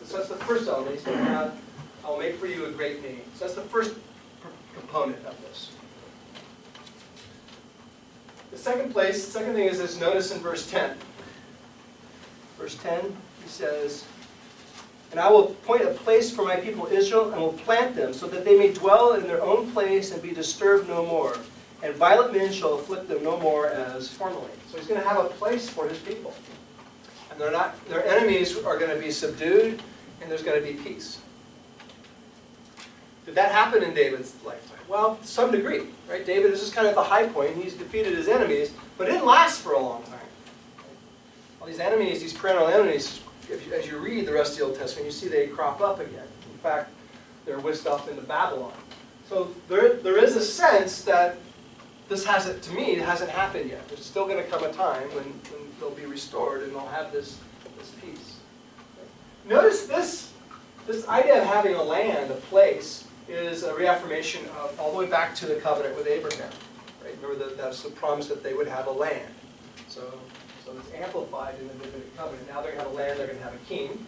So that's the first element. He's going to have, I will make for you a great name. So that's the first component of this. The second thing is this, notice in verse 10. Verse 10, he says, and I will appoint a place for my people Israel, and will plant them, so that they may dwell in their own place and be disturbed no more. And violent men shall afflict them no more as formerly. So he's going to have a place for his people. And their enemies are going to be subdued, and there's going to be peace. Did that happen in David's lifetime? Well, to some degree, right? David, this is kind of the high point. He's defeated his enemies, but it didn't last for a long time. All these enemies, these perennial enemies, as you read the rest of the Old Testament, you see they crop up again. In fact, they're whisked off into Babylon. So there is a sense that this hasn't happened yet. There's still going to come a time when they'll be restored and they'll have this peace. Notice this idea of having a land, a place, is a reaffirmation of all the way back to the covenant with Abraham. Right? Remember that's the promise that they would have a land. So it's amplified in the Davidic covenant. Now they're going to have a land, they're going to have a king.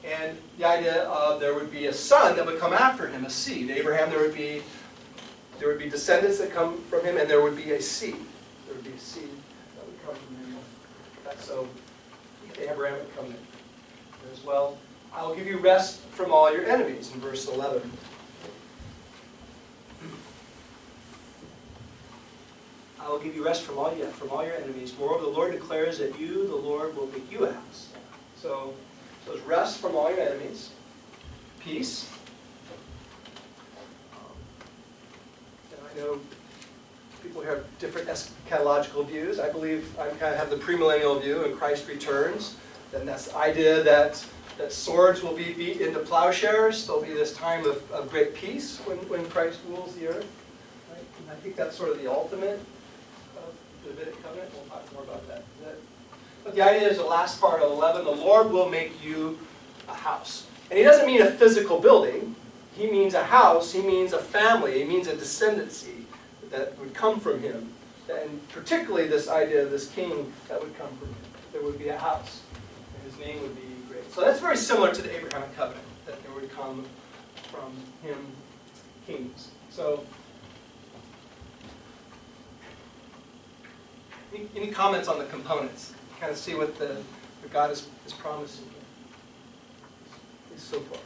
And the idea of there would be a son that would come after him, a seed. Abraham, there would be descendants that come from him, and there would be a seed. There would be a seed that would come from him. That's so the Abrahamic covenant as well. I will give you rest from all your enemies, in verse 11. I will give you rest from all your enemies. Moreover, the Lord declares that you, the Lord, will make you a house. So it's rest from all your enemies, peace. And I know people here have different eschatological views. I believe I kind of have the premillennial view, and Christ returns. Then that's the idea that that swords will be beat into plowshares. There'll be this time of great peace when Christ rules the earth. Right? And I think that's sort of the ultimate of the Davidic covenant. We'll talk more about that. But the idea is the last part of 11, the Lord will make you a house. And he doesn't mean a physical building. He means a house. He means a family. He means a descendancy that would come from him. And particularly this idea of this king that would come from him. There would be a house. And his name would be great. So that's very similar to the Abrahamic covenant, that there would come from him kings. So, any comments on the components? Kind of see what God is promising here, at least so far.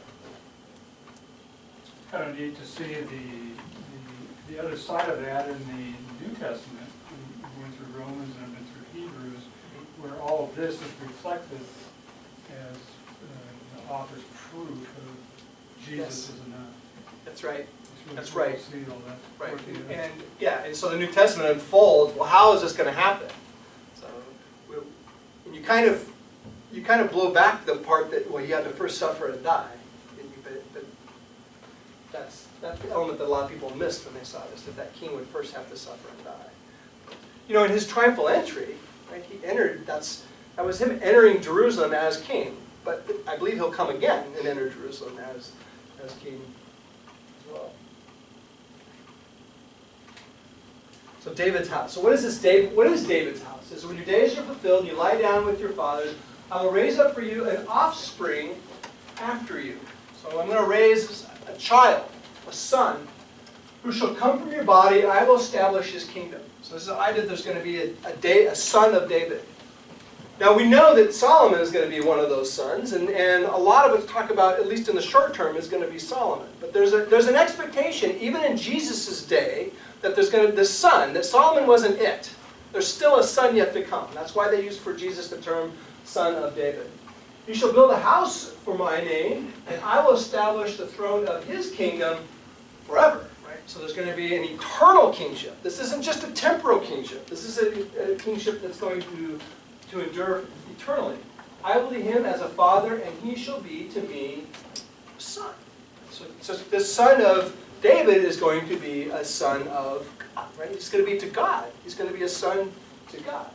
Kind of neat to see the other side of that in the New Testament, going through Romans and then through Hebrews, where all of this is reflected as the author's proof of Jesus is enough. That's right. Really That's cool right. to see all that Right. work together. And yeah, and so the New Testament unfolds. Well, how is this going to happen? So, and you kind of blow back the part that he had to first suffer and die. But that's the element that a lot of people missed when they saw this, that king would first have to suffer and die. In his triumphal entry, right, he entered. That was him entering Jerusalem as king. But I believe he'll come again and enter Jerusalem as king as well. So David's house. So what is David's house? It says, when your days are fulfilled and you lie down with your fathers, I will raise up for you an offspring after you. So I'm going to raise a child, a son, who shall come from your body, and I will establish his kingdom. So this is the idea there's going to be a son of David. Now we know that Solomon is going to be one of those sons, and a lot of us talk about, at least in the short term, is going to be Solomon. But there's an expectation, even in Jesus' day, that there's going to be this son, that Solomon wasn't it. There's still a son yet to come. That's why they used for Jesus the term son of David. You shall build a house for my name, and I will establish the throne of his kingdom forever. Right? So there's going to be an eternal kingship. This isn't just a temporal kingship. This is a kingship that's going to endure eternally. I will be him as a father, and he shall be to me a son. So the son of David is going to be a son of God, right? He's going to be to God. He's going to be a son to God.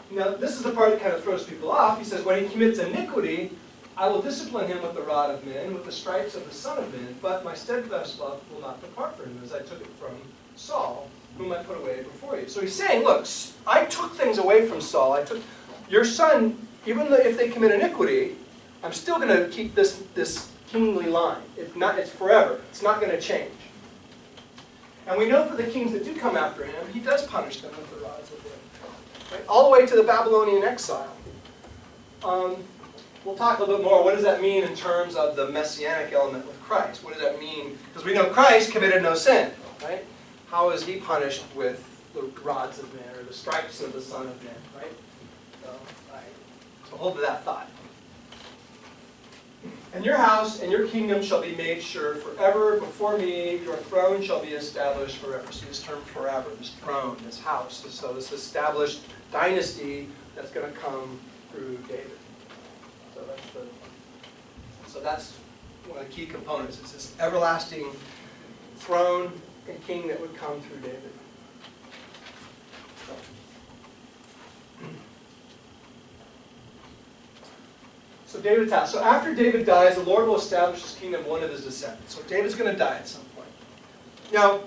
Now, this is the part that kind of throws people off. He says, when he commits iniquity, I will discipline him with the rod of men, with the stripes of the Son of Men, but my steadfast love will not depart from him, as I took it from Saul, whom I put away before you. So he's saying, look, I took things away from Saul. I took your son, even though if they commit iniquity, I'm still going to keep this kingly line. It's forever. It's not going to change. And we know for the kings that do come after him, he does punish them with the rods of men. Right? All the way to the Babylonian exile. We'll talk a little bit more. What does that mean in terms of the Messianic element with Christ? What does that mean? Because we know Christ committed no sin. Right? How is he punished with the rods of men or the stripes of the Son of Man? Right? So hold to that thought. And your house and your kingdom shall be made sure forever before me. Your throne shall be established forever. See this term forever, this throne, this house. So this established dynasty that's going to come through David. So that's one of the key components. It's this everlasting throne and king that would come through David. So David's house. So after David dies, the Lord will establish his kingdom of one of his descendants. So David's going to die at some point. Now,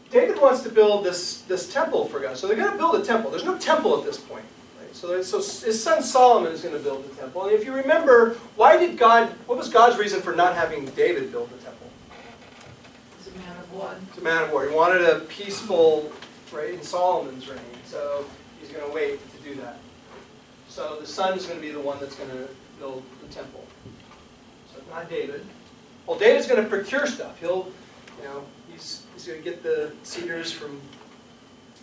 David wants to build this temple for God. So they're going to build a temple. There's no temple at this point. Right? So his son Solomon is going to build the temple. And if you remember, what was God's reason for not having David build the temple? It's a man of war. It's a man of war. He wanted a peaceful, right, in Solomon's reign. So he's going to wait to do that. So the son is going to be the one that's going to build the temple. So not David. Well, David's going to procure stuff. He's going to get the cedars from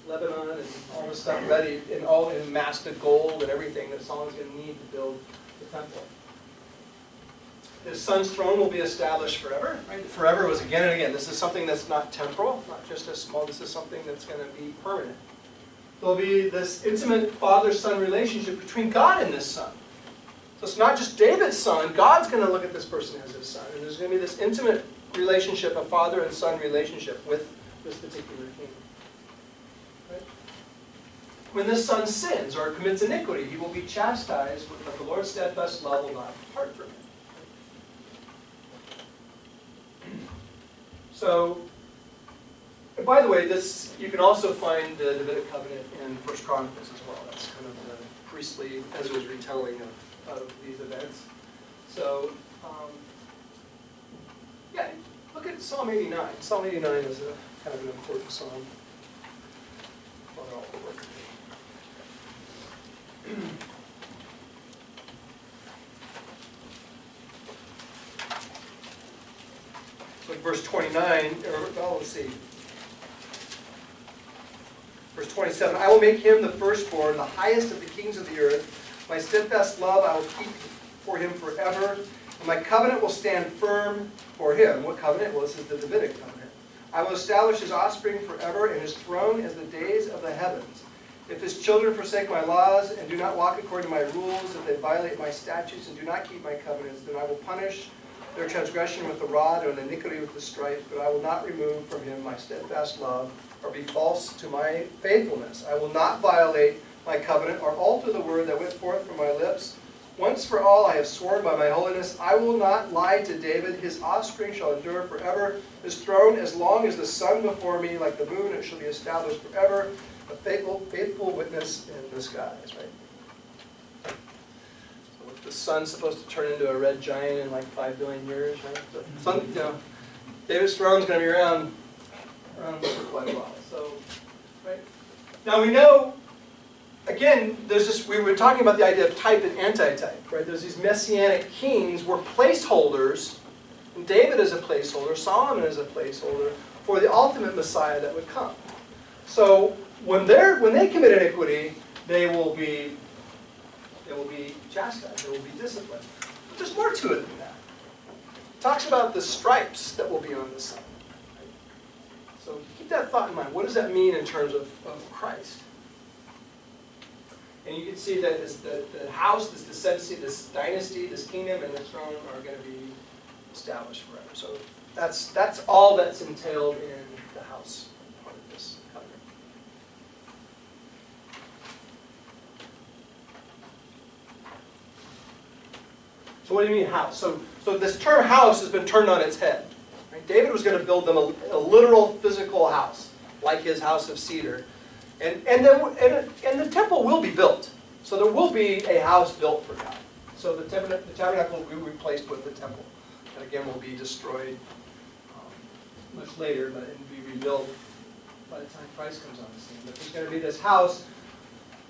Lebanon and all the stuff ready, and amass the gold and everything that Solomon's going to need to build the temple. His son's throne will be established forever. Right? Forever was again and again. This is something that's not temporal, not just a small. This is something that's going to be permanent. There'll be this intimate father-son relationship between God and this son. So it's not just David's son. God's going to look at this person as his son. And there's going to be this intimate relationship, a father and son relationship with this particular king. Right? When this son sins or commits iniquity, he will be chastised, but the Lord's steadfast love will not depart from him. So, and by the way, this you can also find the Davidic covenant in 1 Chronicles as well. That's kind of the priestly Ezra's retelling of these events. So, yeah, look at Psalm 89. Psalm 89 is a kind of an important psalm. Well, they're all over. So verse 29, let's see. Verse 27, I will make him the firstborn, the highest of the kings of the earth. My steadfast love I will keep for him forever, and my covenant will stand firm for him. What covenant? Well, this is the Davidic covenant. I will establish his offspring forever, and his throne as the days of the heavens. If his children forsake my laws and do not walk according to my rules, if they violate my statutes and do not keep my covenants, then I will punish their transgression with the rod and iniquity with the stripe, but I will not remove from him my steadfast love or be false to my faithfulness. I will not violate my covenant or alter the word that went forth from my lips. Once for all I have sworn by my holiness, I will not lie to David. His offspring shall endure forever. His throne as long as the sun before me, like the moon, it shall be established forever. A faithful witness in the skies, right? The sun's supposed to turn into a red giant in like 5 billion years, right? So sun, David's throne's going to be around for quite a while. So, right? Now we know, again, there's this. We were talking about the idea of type and antitype, right? There's these Messianic kings were placeholders, and David is a placeholder, Solomon is a placeholder for the ultimate Messiah that would come. So when they commit iniquity, they will be chastised, they will be disciplined. But there's more to it than that. It talks about the stripes that will be on the sun. Right? So keep that thought in mind. What does that mean in terms of Christ? And you can see that the house, this descendancy, this dynasty, this kingdom, and the throne are going to be established forever. So that's all that's entailed in the house part of this covenant. So what do you mean house? So this term house has been turned on its head. Right? David was going to build them a literal physical house, like his house of cedar. And the temple will be built. So there will be a house built for God. So the tabernacle will be replaced with the temple. And again will be destroyed much later, but it will be rebuilt by the time Christ comes on the scene. But there's going to be this house.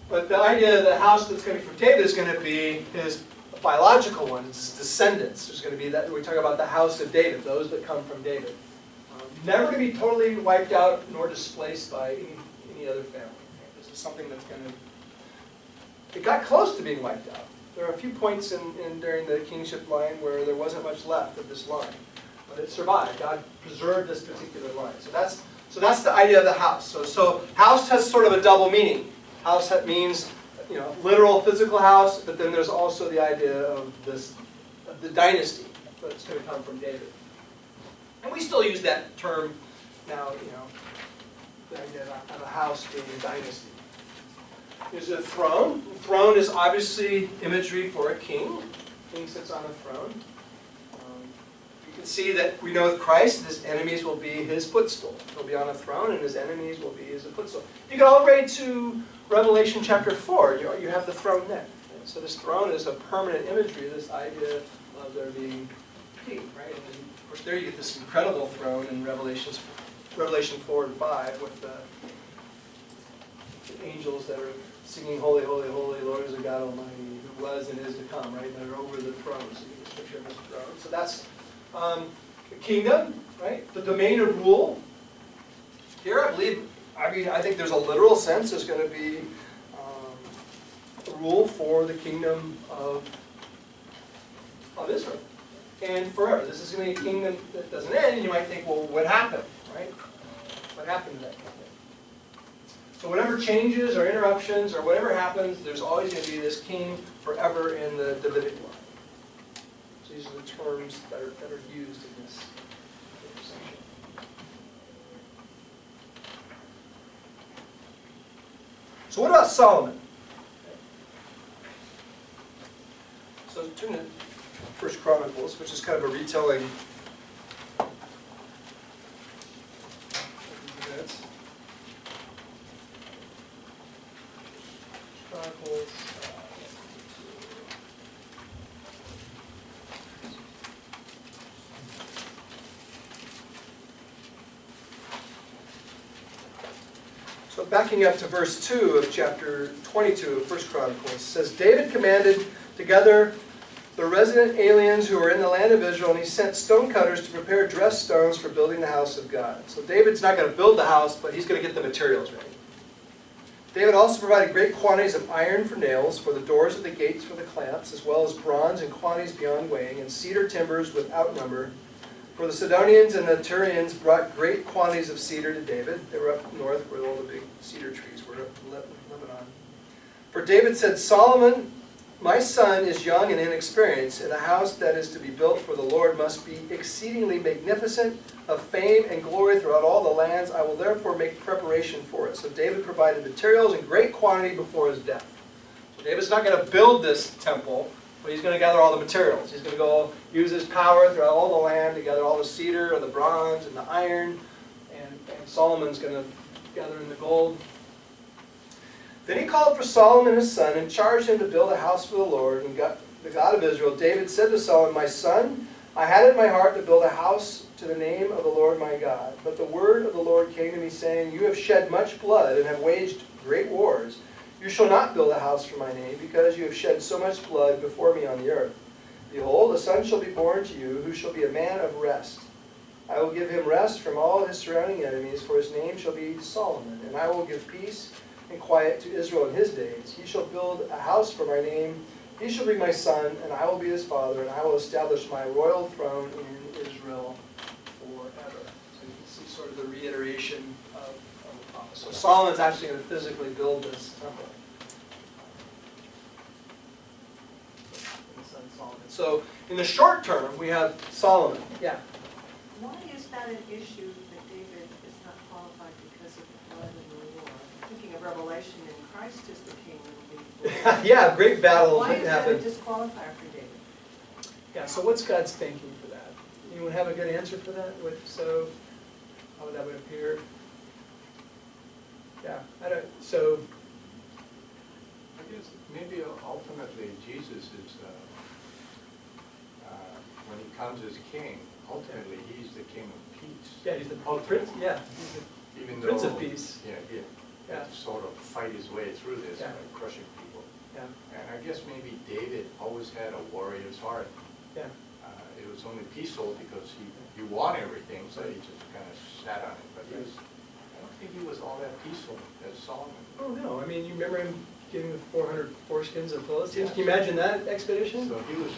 But the idea of the house that's going to be from David is going to be his biological one, his descendants. There's going to be that. We talk about the house of David, those that come from David. Never going to be totally wiped out nor displaced by any other family. This is something that's going to. It got close to being wiped out. There are a few points during the kingship line where there wasn't much left of this line, but it survived. God preserved this particular line. So that's the idea of the house. So house has sort of a double meaning. House means literal physical house, but then there's also the idea of the dynasty that's going to come from David. And we still use that term now. The idea of a house being a dynasty. There's a throne. The throne is obviously imagery for a king. The king sits on a throne. You can see that we know with Christ, his enemies will be his footstool. He'll be on a throne, and his enemies will be his footstool. You can all read to Revelation chapter 4. You have the throne there. So this throne is a permanent imagery, this idea of there being a king, right? And then, of course, there you get this incredible throne in Revelation 4 and 5 with the angels that are singing, Holy, Holy, Holy, Lord is the God Almighty, who was and is to come, right? And they're over the throne, so you get a picture of this throne. So that's the kingdom, right? The domain of rule. Here, I think there's a literal sense there's going to be rule for the kingdom of Israel. And forever. This is going to be a kingdom that doesn't end, and you might think, well, what happened, right? What happened to that kingdom? So whatever changes or interruptions or whatever happens, there's always going to be this king forever in the Davidic line. These are the terms that are used in this section. So what about Solomon? So turn to First Chronicles, which is kind of a retelling of these events. Chronicles. So backing up to verse 2 of chapter 22 of 1 Chronicles, says, David commanded together the resident aliens who were in the land of Israel, and he sent stonecutters to prepare dressed stones for building the house of God. So David's not going to build the house, but he's going to get the materials ready. David also provided great quantities of iron for nails, for the doors of the gates for the clamps, as well as bronze in quantities beyond weighing, and cedar timbers without number. For the Sidonians and the Tyrians brought great quantities of cedar to David. They were up north where all the big cedar trees were, up in Lebanon. For David said, Solomon, my son, is young and inexperienced, and the house that is to be built for the Lord must be exceedingly magnificent, of fame and glory throughout all the lands. I will therefore make preparation for it. So David provided materials in great quantity before his death. So David's not going to build this temple, but he's going to gather all the materials. He's going to go use his power throughout all the land to gather all the cedar and the bronze and the iron, and Solomon's going to gather in the gold. Then he called for Solomon his son and charged him to build a house for the Lord and the God of Israel. David said to Solomon, my son, I had it in my heart to build a house to the name of the Lord my God. But the word of the Lord came to me, saying, you have shed much blood and have waged great wars. You shall not build a house for my name, because you have shed so much blood before me on the earth. Behold, a son shall be born to you, who shall be a man of rest. I will give him rest from all his surrounding enemies, for his name shall be Solomon. And I will give peace and quiet to Israel in his days. He shall build a house for my name. He shall be my son, and I will be his father, and I will establish my royal throne in Israel forever. So you can see sort of the reiteration of the promise. So Solomon's actually going to physically build this temple. His son Solomon. So in the short term, we have Solomon. Yeah. Why is that an issue that David is not qualified because of the blood and the war? Thinking of Revelation, and Christ is the king and the Yeah, great battle Why is that a happened. disqualifier for David? Yeah, so what's God's thinking for that? Anyone have a good answer for that? So, how that would appear? Yeah, so, I guess maybe ultimately Jesus is, when he comes as king, ultimately he's the king of peace. yeah, he's the prince, yeah, he's Even the prince though, of peace. Yeah, he Yeah. had to sort of fight his way through this Yeah. by crushing people. Yeah, And I guess maybe David always had a warrior's heart. yeah, It was only peaceful because he won everything, so he just kind of sat on it. But I don't think he was all that peaceful as Solomon. oh no, I mean, you remember him getting the 400 foreskins of Philistines? Yeah. Can you imagine that expedition? So he was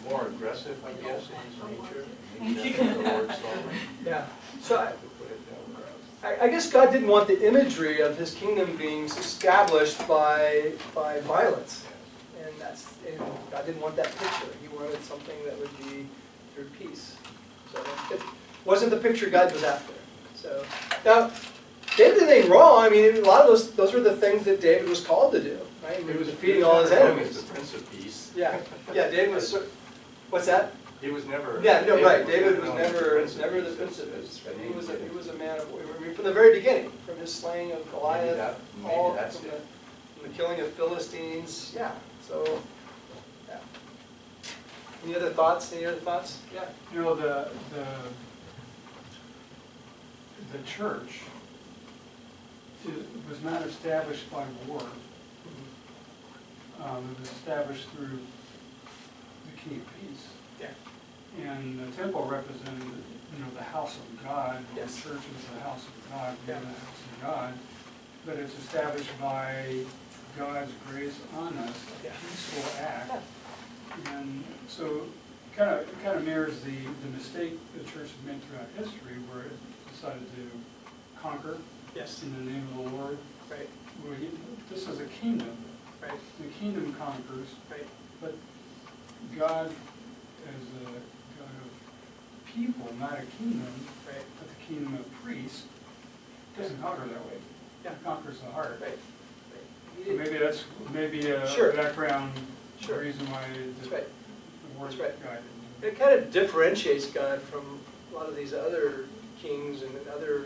more aggressive, I guess, in his nature. Maybe that's the word Solomon. Yeah, so I have to put it that way. I guess God didn't want the imagery of his kingdom being established by violence. And God didn't want that picture. He wanted something that would be through peace. So it wasn't the picture God was after. So now, David did anything wrong. I mean, a lot of those were the things that David was called to do. Right? He was defeating all his known as enemies. the Prince of Peace. Yeah, David was. What's that? He was never. Yeah, no, right. David was known as never Prince of the Peace, Prince of as Peace. the He name was given. a man of war. I mean, from the very beginning, from his slaying of Goliath, Maybe that's from it. from the killing of Philistines. Yeah. So, yeah. Any other thoughts? Yeah. You know, the church was not established by war. It was established through the King of Peace. Yeah. And the temple represented, the house of God. Yes. The church is the house of God, we're Yeah. the house of God. But it's established by God's grace on us, a Yeah. peaceful act. And so it kind of mirrors the mistake the church has made throughout history, where it decided to conquer Yes. in the name of the Lord. Right. This is a kingdom. Right. The kingdom conquers, Right. but God as a God of people, not a kingdom, Right. but the kingdom of priests, doesn't conquer that way. Yeah. It conquers the heart. Right. So maybe that's, maybe a Sure. background Sure. reason why That's the right. word That's right. guide. It kind of differentiates God from a lot of these other kings and other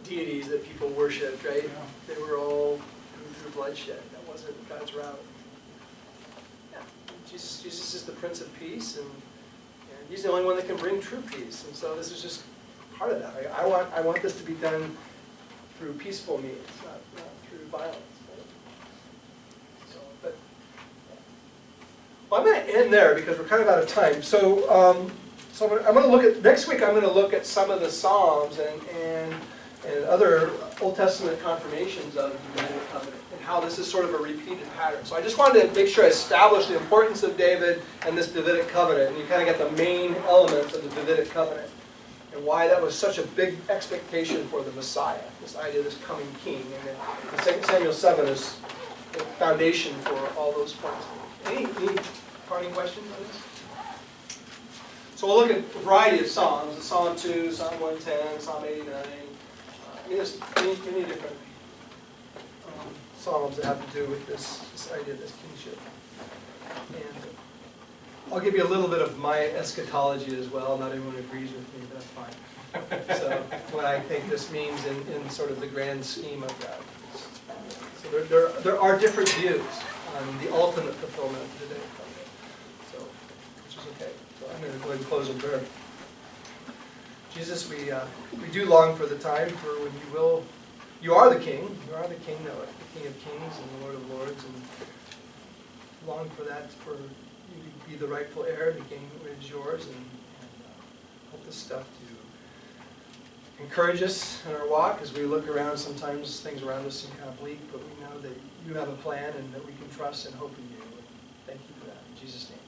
deities that people worshipped, right? Yeah. They were all through bloodshed. That wasn't God's route. Yeah. Jesus is the Prince of Peace, and He's the only one that can bring true peace. And so this is just part of that. I want this to be done through peaceful means, not through violence. Right? So, but well, I'm going to end there because we're kind of out of time. So, I'm going to look at next week. I'm going to look at some of the Psalms and other Old Testament confirmations of the Davidic covenant and how this is sort of a repeated pattern. So I just wanted to make sure I established the importance of David and this Davidic covenant, and you kind of get the main elements of the Davidic covenant and why that was such a big expectation for the Messiah, this idea of this coming king. And 2 Samuel 7 is the foundation for all those points. Any parting questions on this? So we'll look at a variety of Psalms, Psalm 2, Psalm 110, Psalm 89. There's many different Psalms that have to do with this idea of this kingship. And I'll give you a little bit of my eschatology as well. Not everyone agrees with me, but that's fine. So what I think this means in sort of the grand scheme of that. So there are different views on the ultimate fulfillment of the Davidic covenant. So, which is okay. So I'm going to go ahead and close in prayer. Jesus, we do long for the time for when you are the King. You are the King of Kings and the Lord of Lords, and long for that, for you to be the rightful heir, to gain what is yours, and help this stuff to encourage us in our walk as we look around. Sometimes things around us seem kind of bleak, but we know that you have a plan and that we can trust and hope in you. Thank you for that. In Jesus' name.